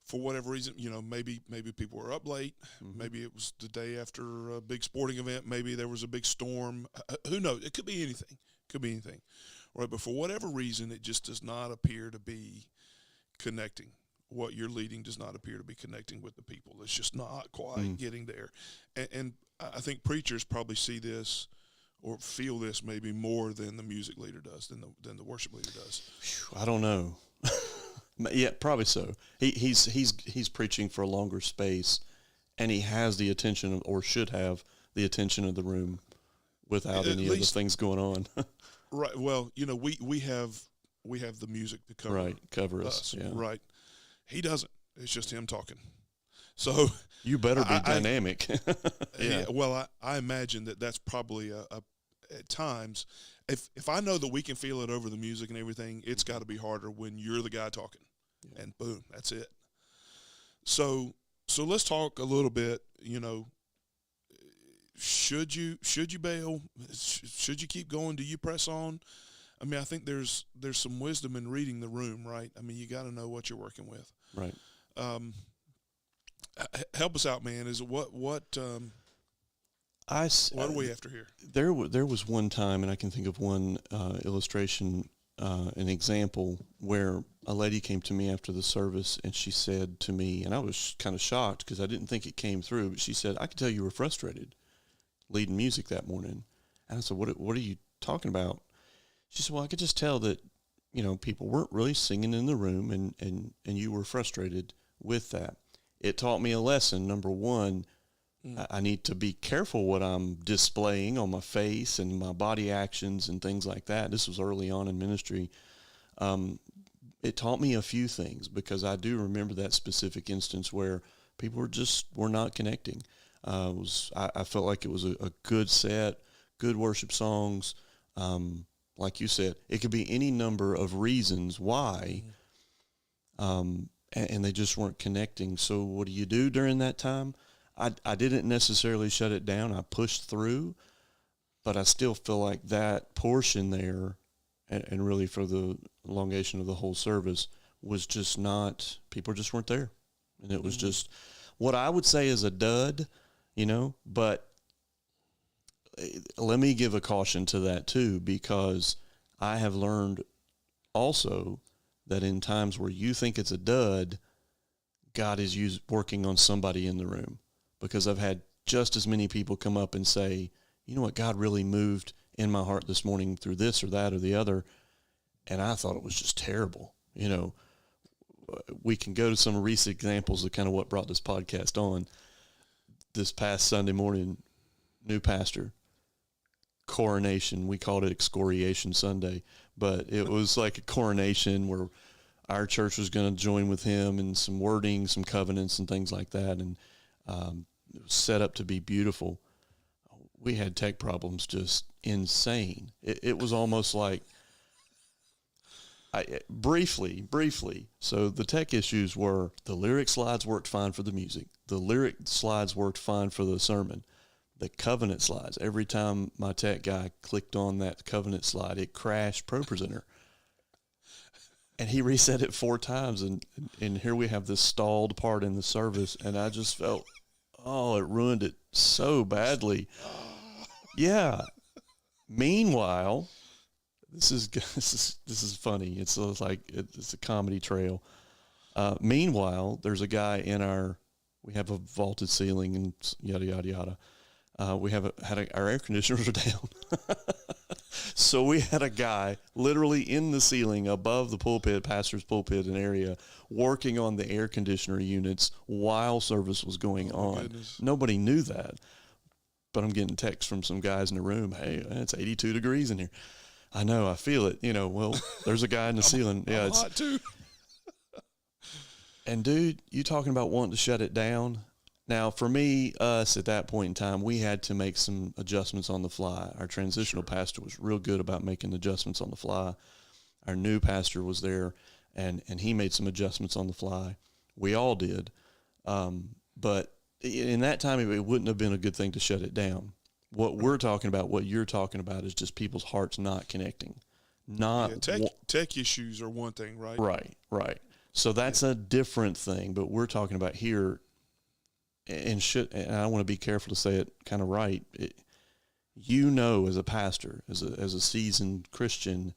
for whatever reason, maybe people were up late. Mm-hmm. Maybe it was the day after a big sporting event. Maybe there was a big storm. Who knows? It could be anything. Right. But for whatever reason, it just does not appear to be connecting. What you're leading does not appear to be connecting with the people. It's just not quite getting there. And I think preachers probably see this or feel this maybe more than the music leader does, than the worship leader does. I don't know. Yeah, probably so. He's preaching for a longer space, and he has the attention or should have the attention of the room without any other things going on. Right. Well, we have the music to cover us. Yeah. Right. He doesn't. It's just him talking. So you better be dynamic. Yeah. Well, I imagine that's probably at times, if I know that we can feel it over the music and everything, it's got to be harder when you're the guy talking, and boom, that's it. So let's talk a little bit. Should you bail? Should you keep going? Do you press on? I mean, I think there's some wisdom in reading the room, right? I mean, you got to know what you're working with. Right. Help us out, man. Is it what do we after here? There was one time, and I can think of one illustration, an example where a lady came to me after the service, and she said to me, and I was kind of shocked because I didn't think it came through, but she said, "I could tell you were frustrated leading music that morning." And I said, "What are you talking about?" She said, "Well, I could just tell that, people weren't really singing in the room, and you were frustrated with that." it taught me a lesson. Number one, I need to be careful what I'm displaying on my face and my body actions and things like that. This was early on in ministry. It taught me a few things, because I do remember that specific instance where people were not connecting. I felt like it was a good set, good worship songs. Like you said, it could be any number of reasons why, and they just weren't connecting. So what do you do during that time? I didn't necessarily shut it down. I pushed through, but I still feel like that portion there, and really for the elongation of the whole service, was just not, people just weren't there. And it was just what I would say is a dud, but let me give a caution to that too, because I have learned also that in times where you think it's a dud, God is working on somebody in the room. Because I've had just as many people come up and say, you know what, God really moved in my heart this morning through this or that or the other, and I thought it was just terrible. We can go to some recent examples of kind of what brought this podcast on. This past Sunday morning, new pastor, coronation. We called it Excoriation Sunday, but it was like a coronation where our church was going to join with him and some wording, some covenants and things like that, and it was set up to be beautiful. We had tech problems, just insane. It was almost like, briefly. So the tech issues were, the lyric slides worked fine for the music. The lyric slides worked fine for the sermon. The covenant slides, every time my tech guy clicked on that covenant slide, it crashed ProPresenter. And he reset it 4 times, and here we have this stalled part in the service, and I just felt, it ruined it so badly. Yeah. Meanwhile, this is funny. It's like it's a comedy trail. Meanwhile, there's a guy we have a vaulted ceiling and yada yada yada. We have our air conditioners are down. So we had a guy literally in the ceiling above the pulpit, pastor's pulpit and area, working on the air conditioner units while service was going on. Goodness. Nobody knew that, but I'm getting texts from some guys in the room. Hey, it's 82 degrees in here. I know, I feel it. Well, there's a guy in the ceiling. Yeah, it's hot too. And dude, you talking about wanting to shut it down? Now, for me, us at that point in time, we had to make some adjustments on the fly. Our transitional pastor was real good about making adjustments on the fly. Our new pastor was there, and he made some adjustments on the fly. We all did. But in that time, it wouldn't have been a good thing to shut it down. What we're talking about, what you're talking about, is just people's hearts not connecting. Tech issues are one thing, right? Right. So that's a different thing, but we're talking about here, and I want to be careful to say it kind of right. As a pastor, as a seasoned Christian,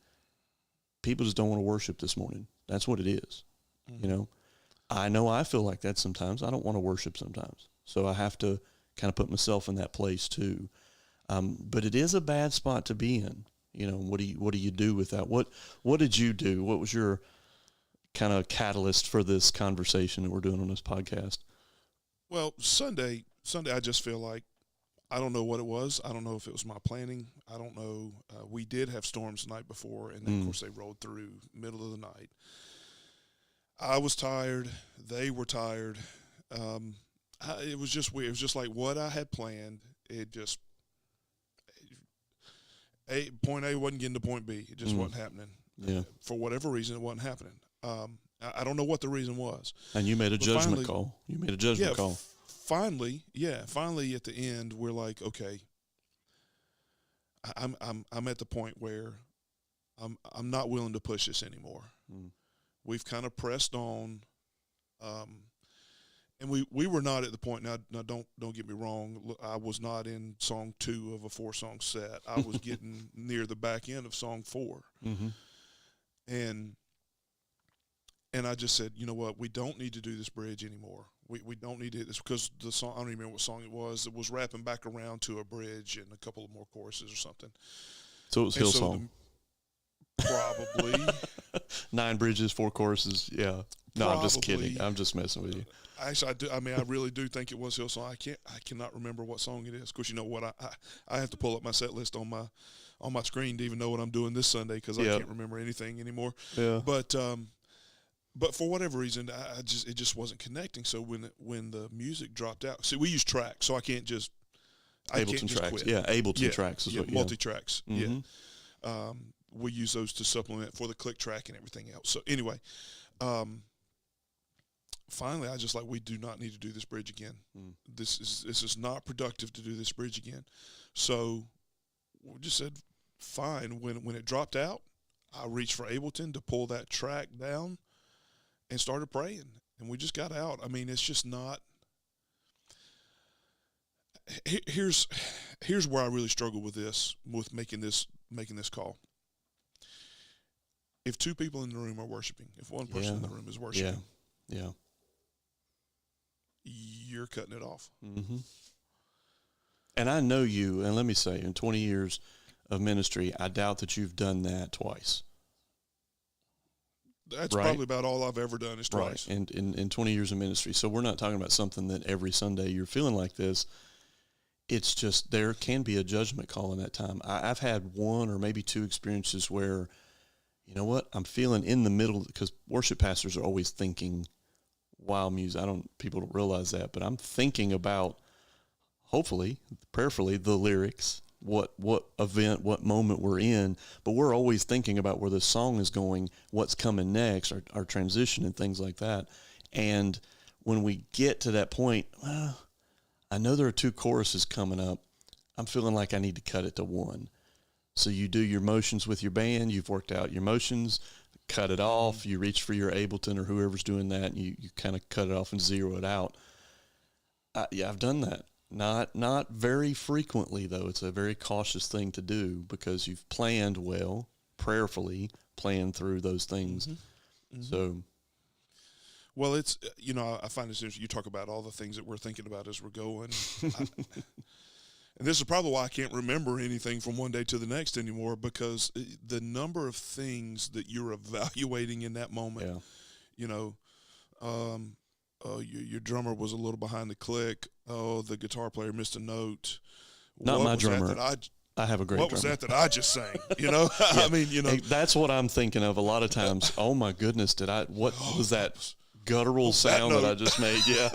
people just don't want to worship this morning. That's what it is. Mm-hmm. I know I feel like that sometimes. I don't want to worship sometimes. So I have to kind of put myself in that place too. But it is a bad spot to be in. What do you do with that? What did you do? What was your kind of catalyst for this conversation that we're doing on this podcast? Well, Sunday, I just feel like, I don't know what it was. I don't know if it was my planning. I don't know. We did have storms the night before, and then, of course, they rolled through middle of the night. I was tired. They were tired. It was just weird. It was just like what I had planned. Point A wasn't getting to point B. It just wasn't happening. Yeah. For whatever reason, it wasn't happening. I don't know what the reason was. And you made a judgment call. Call. Finally at the end, we're like, okay, I'm at the point where I'm not willing to push this anymore. We've kind of pressed on, and we were not at the point. Now don't get me wrong. I was not in song 2 of a 4-song set. I was getting near the back end of song 4, and I just said, you know what? We don't need to do this bridge anymore. We don't need to hit this, because the song, I don't even remember what song it was. It was wrapping back around to a bridge and a couple of more choruses or something. So it was Hillsong. Probably. 9 bridges, 4 choruses. Yeah. No, I'm just kidding. I'm just messing with you. Actually, I do. I mean, I really do think it was Hillsong. I cannot remember what song it is. Of course, you know what? I have to pull up my set list on my screen to even know what I'm doing this Sunday because I can't remember anything anymore. Yeah. But for whatever reason, it just wasn't connecting. So when the music dropped out, see, we use tracks, so I can't just quit. Yeah, Ableton tracks is what. Multi-tracks. Mm-hmm. Yeah. We use those to supplement for the click track and everything else. So anyway, finally, I just we do not need to do this bridge again. This is not productive to do this bridge again. So we just said, fine. When it dropped out, I reached for Ableton to pull that track down and started praying. And we just got out. I mean, it's just not. Here's where I really struggle with making this call. If two people in the room are worshiping, if one person in the room is worshiping, you're cutting it off. Mm-hmm. And I know you, and let me say, in 20 years of ministry, I doubt that you've done that twice. That's probably about all I've ever done is twice. Right, and in 20 years of ministry. So we're not talking about something that every Sunday you're feeling like this. It's just there can be a judgment call in that time. I've had one or maybe two experiences where, you know what, I'm feeling in the middle, because worship pastors are always thinking while music. People don't realize that, but I'm thinking about, hopefully, prayerfully, the lyrics, what event, what moment we're in, but we're always thinking about where the song is going, what's coming next, our transition and things like that. And when we get to that point, well, I know there are two choruses coming up. I'm feeling like I need to cut it to one. So you do your motions with your band. You've worked out your motions, cut it off. You reach for your Ableton or whoever's doing that, and you kind of cut it off and zero it out. I've done that. Not very frequently, though. It's a very cautious thing to do because you've planned well, prayerfully planned through those things. Mm-hmm. Mm-hmm. So... Well, it's, I find this interesting. You talk about all the things that we're thinking about as we're going. And this is probably why I can't remember anything from one day to the next anymore, because the number of things that you're evaluating in that moment, your drummer was a little behind the click. Oh, the guitar player missed a note. Not my drummer. I have a great drummer. What was that I just sang? I mean, That's what I'm thinking of a lot of times. Oh, my goodness, what was that guttural sound that I just made? Yeah.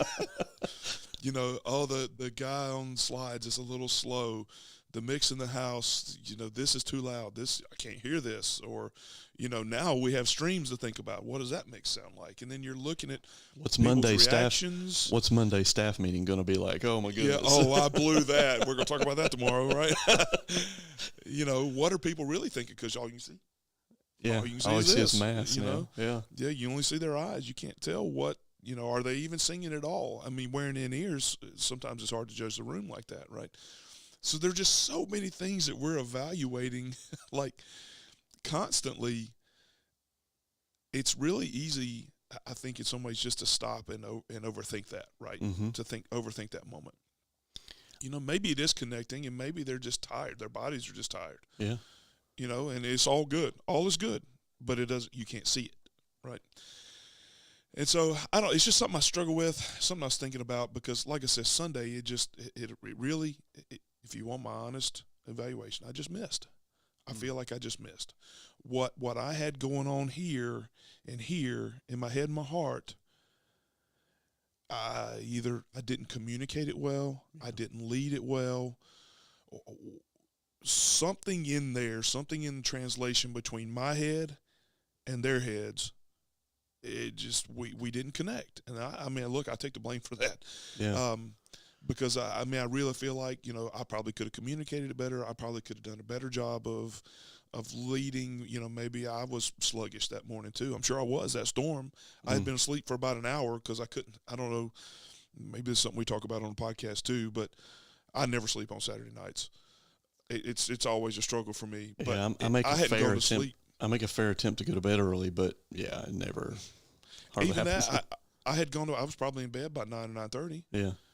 The guy on slides is a little slow. The mix in the house, this is too loud. I can't hear this. Or, now we have streams to think about. What does that mix sound like? And then you're looking at what's Monday staff meeting going to be like? Oh my goodness. Yeah. Oh, I blew that. We're going to talk about that tomorrow, right? What are people really thinking? Because all you can see. Yeah, all you can see all is you see this, is mass. Yeah, you only see their eyes. You can't tell what, are they even singing at all? I mean, wearing in ears, sometimes it's hard to judge the room like that, right? So there's just so many things that we're evaluating, constantly. It's really easy, I think, in some ways, just to stop and overthink that, right? Mm-hmm. Overthink that moment. Maybe it is connecting, and maybe they're just tired. Their bodies are just tired. Yeah. And it's all good. All is good, but you can't see it, right? And so it's just something I struggle with, something I was thinking about, because like I said, Sunday, it really, if you want my honest evaluation, I just missed. I feel like I just missed what I had going on here in my head and my heart. I didn't communicate it well. I didn't lead it well. Something in the translation between my head and their heads, it just, we didn't connect. And I take the blame for that. Yeah. Because I really feel like, I probably could have communicated it better. I probably could have done a better job of leading. Maybe I was sluggish that morning too. I'm sure I was. That storm, I had been asleep for about an hour because I don't know, maybe this is something we talk about on the podcast too, but I never sleep on Saturday nights. It's always a struggle for me. But yeah, I make a fair attempt to go to bed early, but yeah, it never hardly even happens. That, I was probably in bed by 9 or 9:30.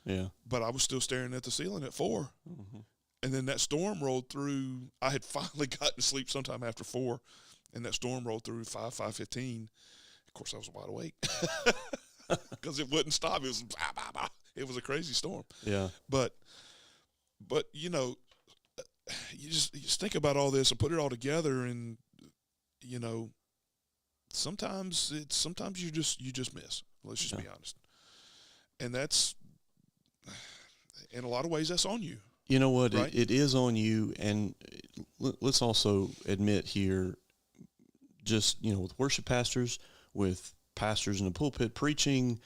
Yeah. But I was still staring at the ceiling at 4. Mm-hmm. And then that storm rolled through. I had finally gotten to sleep sometime after 4, and that storm rolled through 5:15. Of course, I was wide awake because it wouldn't stop. It was bah, bah, bah. It was a crazy storm. Yeah. But you know, you just think about all this and put it all together, and you know, sometimes you just miss. Let's just be honest, and that's in a lot of ways that's on you. You know what? Right? It is on you, and let's also admit here, just, you know, with worship pastors, with pastors in the pulpit preaching,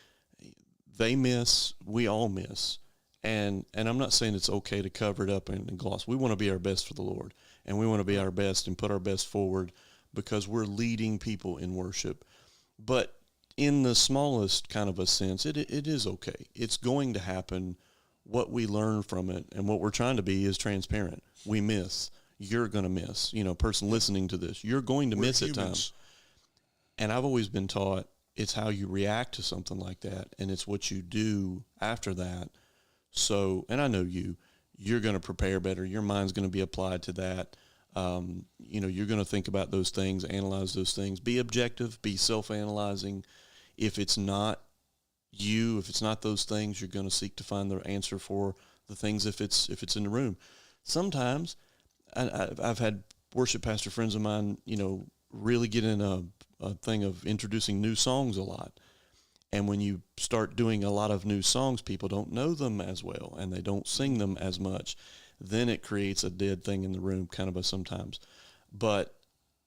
they miss, we all miss. And I'm not saying it's okay to cover it up and gloss. We want to be our best for the Lord, and we want to be our best and put our best forward because we're leading people in worship. But in the smallest kind of a sense, it is okay. It's going to happen. What we learn from it and what we're trying to be is transparent. We miss. You're going to miss. You know, person listening to this, you're going to miss at times. And I've always been taught it's how you react to something like that, and it's what you do after that. So, and I know you're going to prepare better. Your mind's going to be applied to that. You know, you're going to think about those things, analyze those things, be objective, be self-analyzing. If it's not you, if it's not those things, you're going to seek to find the answer for the things if it's in the room. Sometimes I've had worship pastor friends of mine, you know, really get in a thing of introducing new songs a lot. And when you start doing a lot of new songs, people don't know them as well, and they don't sing them as much. Then it creates a dead thing in the room, kind of sometimes. But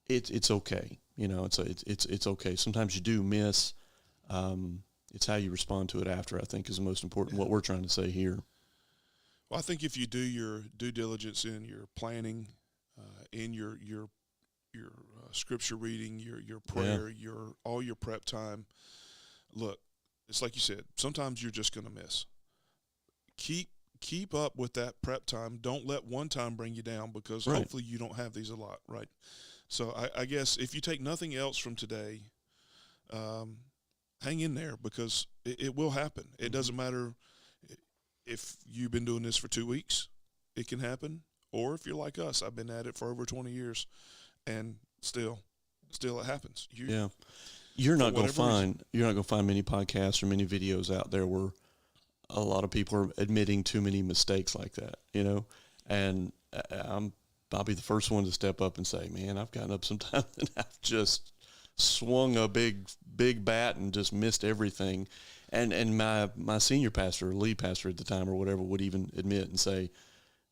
it's okay, you know. It's okay. Sometimes you do miss. It's how you respond to it after, I think, is the most important. What we're trying to say here. Well, I think if you do your due diligence in your planning, in your scripture reading, your prayer, all your prep time. Look, it's like you said, sometimes you're just going to miss. Keep up with that prep time. Don't let one time bring you down, because hopefully you don't have these a lot, right? So I guess if you take nothing else from today, hang in there, because it will happen. It doesn't matter if you've been doing this for 2 weeks, it can happen. Or if you're like us, I've been at it for over 20 years, and still it happens. You're not going to find many podcasts or many videos out there where a lot of people are admitting too many mistakes like that, you know. And I'll be the first one to step up and say, man, I've gotten up sometimes and I've just swung a big bat and just missed everything. And my senior pastor, or lead pastor at the time or whatever, would even admit and say,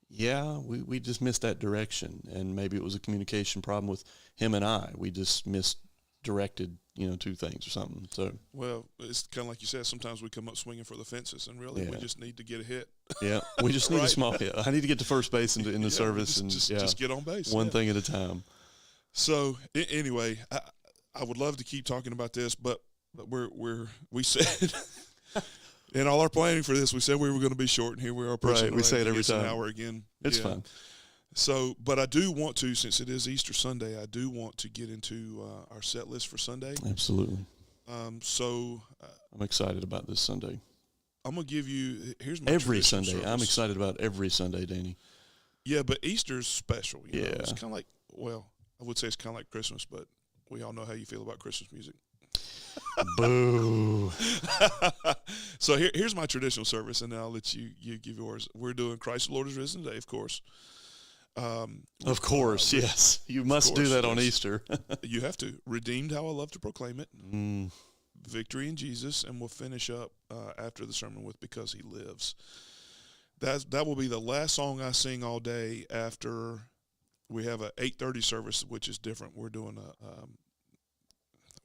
yeah, we just missed that direction. And maybe it was a communication problem with him and I. We just misdirected, you know, two things or something. So, well, it's kind of like you said, sometimes we come up swinging for the fences, and really we just need to get a hit. Yeah, we just need a small hit. I need to get to first base in the service, just get on base. One thing at a time. So anyway, I would love to keep talking about this, but we said in all our planning for this, we said we were going to be short, and here we are approaching. Right, we say it every time. An hour again. It's fine. So, but I do want to, since it is Easter Sunday, I do want to get into our set list for Sunday. Absolutely. So I'm excited about this Sunday. I'm gonna give you here's my every Sunday. service. I'm excited about every Sunday, Danny. Yeah, but Easter's special. You know? Yeah, it's kind of like, well, I would say it's kind of like Christmas, but we all know how you feel about Christmas music. Boo. So here's my traditional service, and then I'll let you give yours. We're doing Christ the Lord is risen today, of course. Of course, yes. You must do that on Easter. You have to. Redeemed, how I love to proclaim it. Victory in Jesus, and we'll finish up after the sermon with Because He Lives. That will be the last song I sing all day after we have a 8:30 service, which is different. We're doing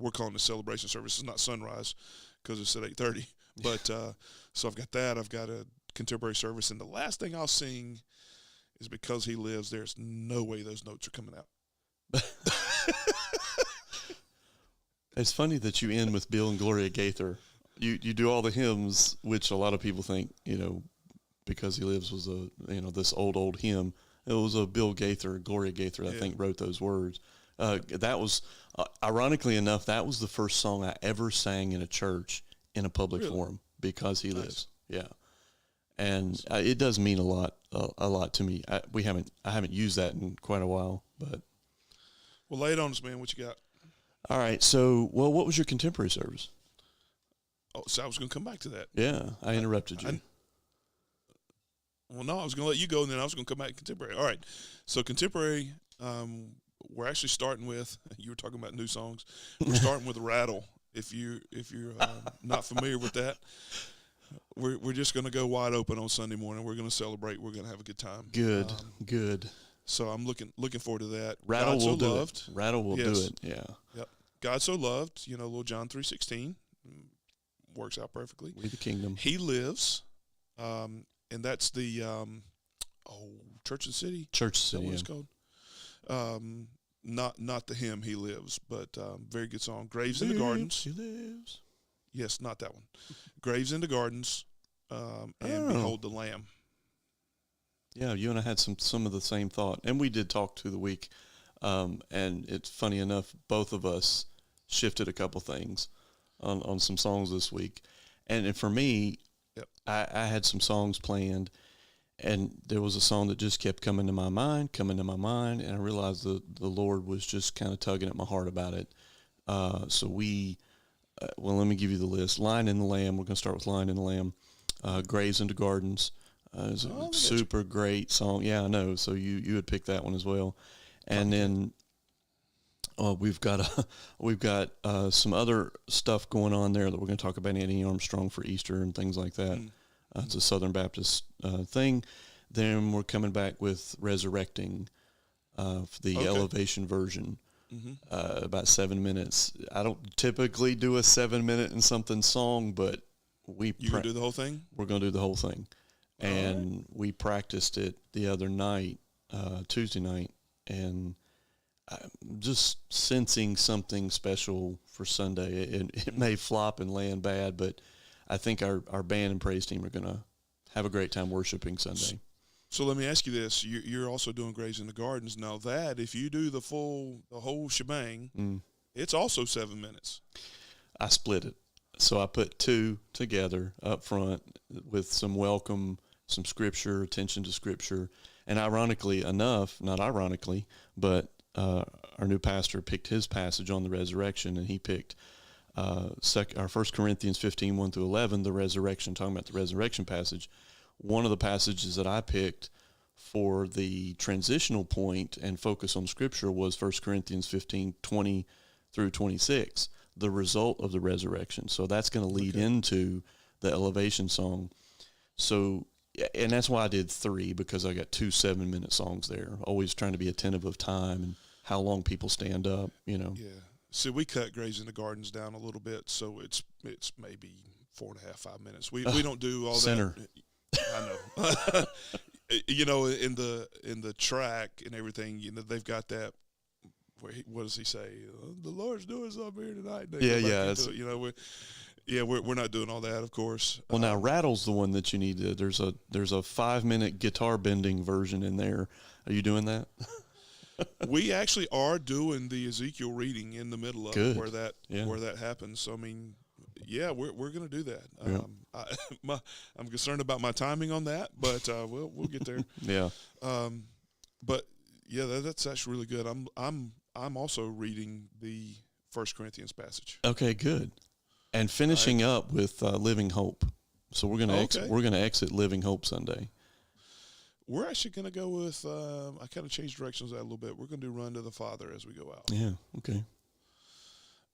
we're calling it a celebration service. It's not sunrise because it's at 8:30. But so I've got that. I've got a contemporary service, and the last thing I'll sing is Because He Lives. There's no way those notes are coming out. It's funny that you end with Bill and Gloria Gaither. You do all the hymns, which a lot of people think, you know, Because He Lives was this old hymn. It was a Bill Gaither, Gloria Gaither, I think, wrote those words. That was, ironically enough, that was the first song I ever sang in a church in a public forum, Because He Lives. Yeah. And it does mean a lot to me. I haven't used that in quite a while, but. Well, lay it on us, man. What you got? All right. So, well, what was your contemporary service? Oh, so I was going to come back to that. Yeah, I interrupted you. Well, no, I was going to let you go, and then I was going to come back to contemporary. All right. So contemporary, we're actually starting with. You were talking about new songs. We're starting with Rattle. If you're not familiar with that, we're just going to go wide open on Sunday morning. We're going to celebrate. We're going to have a good time. Good. Good. So I'm looking forward to that. Rattle God will so do loved. it. Rattle will Yes. do it. Yeah. Yep. God so loved. Little John 3:16 works out perfectly. We the kingdom. He lives, and that's the Church of the City. Church Is that City. what it's called? Not the hymn He Lives, but very good song. Graves in the Gardens. He lives. Yes, not that one. Graves in the Gardens, and Behold the Lamb. Yeah, you and I had some of the same thought, and we did talk through the week. And it's funny enough, both of us shifted a couple things on some songs this week. And for me, Yep. I had some songs planned, and there was a song that just kept coming to my mind, and I realized the Lord was just kind of tugging at my heart about it. So let me give you the list. Lion and the Lamb, we're going to start with Lion and the Lamb. Graves into Gardens. It's a super great song. Yeah, I know. So you would pick that one as well. And then we've got some other stuff going on there that we're going to talk about. Annie Armstrong for Easter and things like that. It's a Southern Baptist thing. Then we're coming back with Resurrecting, the elevation version, about 7 minutes. I don't typically do a 7 minute and something song, but You gonna do the whole thing? we're going to do the whole thing. And we practiced it the other night, Tuesday night, and I'm just sensing something special for Sunday. It may flop and land bad, but I think our band and praise team are going to have a great time worshiping Sunday. So let me ask you this: you're also doing Graves in the Gardens. Now that if you do the whole shebang, it's also 7 minutes. I split it. So I put two together up front with some welcome, some scripture, attention to scripture. And ironically enough, not ironically, but our new pastor picked his passage on the resurrection, and he picked our 1 Corinthians 15, 1 through 11, the resurrection, talking about the resurrection passage. One of the passages that I picked for the transitional point and focus on scripture was 1 Corinthians 15, 20 through 26, the result of the resurrection. So that's going to lead into the elevation song. So, and that's why I did 3, because I got 2 7-minute songs there, always trying to be attentive of time and how long people stand up, Yeah. So we cut Graves in the Gardens down a little bit, so it's maybe 4.5, 5 minutes. We don't do all Sinner. that. I know. In the track and everything, they've got that. What does he say? The Lord's doing something here tonight. We're not doing all that, of course. Well, now Rattle's the one that you need to. There's a 5-minute guitar bending version in there. Are you doing that? We actually are doing the Ezekiel reading in the middle of Good. where that happens. So I mean, we're going to do that. Yeah. I'm concerned about my timing on that, but we'll get there. Yeah. But yeah, that's actually really good. I'm also reading the 1 Corinthians passage. Okay, good. And finishing up with Living Hope. So we're gonna exit Living Hope Sunday. We're actually going to go with, I kind of changed directions that a little bit. We're going to do Run to the Father as we go out. Yeah, okay.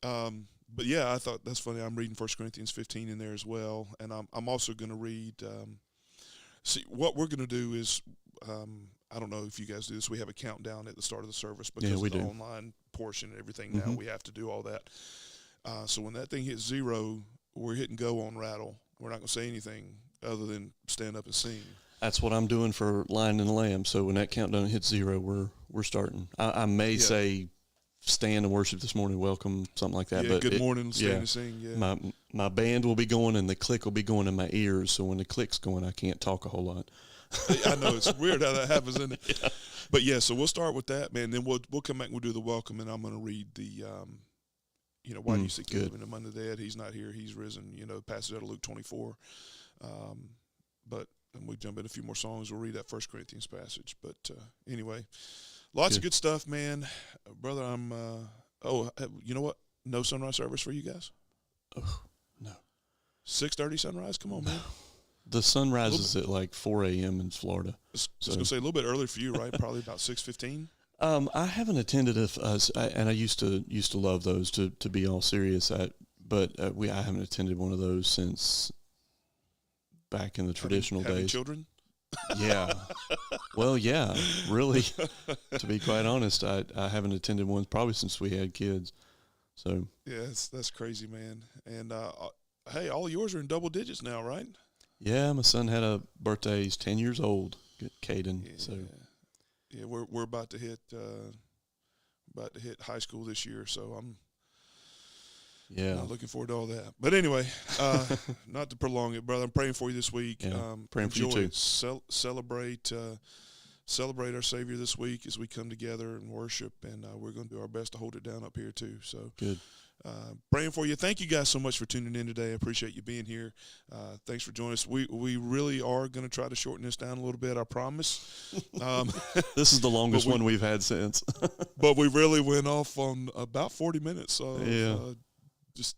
But yeah, I thought that's funny. I'm reading 1 Corinthians 15 in there as well. And I'm also going to read, see, what we're going to do is, I don't know if you guys do this. We have a countdown at the start of the service because of the online portion and everything now. We have to do all that. So when that thing hits 0, we're hitting go on Rattle. We're not going to say anything other than stand up and sing. That's what I'm doing for Lion and the Lamb. So when that countdown hits 0, we're starting. I may say stand and worship this morning, welcome, something like that. Yeah, but good morning, stand and sing. Yeah. My band will be going and the click will be going in my ears. So when the click's going, I can't talk a whole lot. I know it's weird how that happens, isn't it? Yeah. But yeah, so we'll start with that, man. Then we'll come back and we'll do the welcome, and I'm going to read the, why do you seek him in among the dead? He's not here, he's risen. Passage out of Luke 24. And we jump in a few more songs. We'll read that 1 Corinthians passage. But anyway, lots of good stuff, man. Brother, I'm Oh, you know what? No sunrise service for you guys? Oh, no. 6:30 sunrise? Come on, man. The sun rises at like 4 a.m. in Florida. I was going to say a little bit earlier for you, right? Probably about 6:15. I haven't attended and I used to love those. To be all serious, I haven't attended one of those since back in the traditional having days. Children? Yeah. Well, yeah. Really, to be quite honest, I haven't attended one probably since we had kids. So yeah, that's crazy, man. And hey, all of yours are in double digits now, right? yeah, my son had a birthday. He's 10 years old, Caden. Yeah. So Yeah, we're about to hit high school this year, so I'm looking forward to all that. But anyway, not to prolong it, brother. I'm praying for you this week. Yeah, praying for you too. Celebrate our Savior this week as we come together and worship, and we're going to do our best to hold it down up here too. So good. Praying for you. Thank you guys so much for tuning in today. I appreciate you being here. Thanks for joining us. We really are going to try to shorten this down a little bit, I promise. This is the longest one we've had since. But we really went off on about 40 minutes of just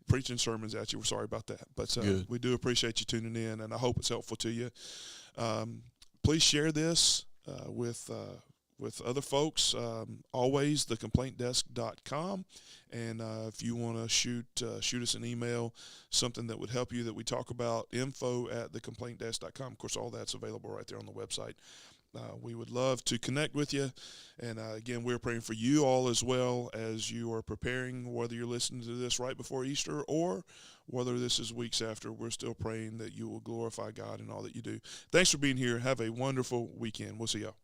preaching sermons at you. We're sorry about that. But we do appreciate you tuning in, and I hope it's helpful to you. Please share this with other folks. Always thecomplaintdesk.com. And if you want to shoot us an email, something that would help you that we talk about, info@thecomplaintdesk.com. Of course, all that's available right there on the website. We would love to connect with you. And again, we're praying for you all as well as you are preparing, whether you're listening to this right before Easter or whether this is weeks after. We're still praying that you will glorify God in all that you do. Thanks for being here. Have a wonderful weekend. We'll see y'all.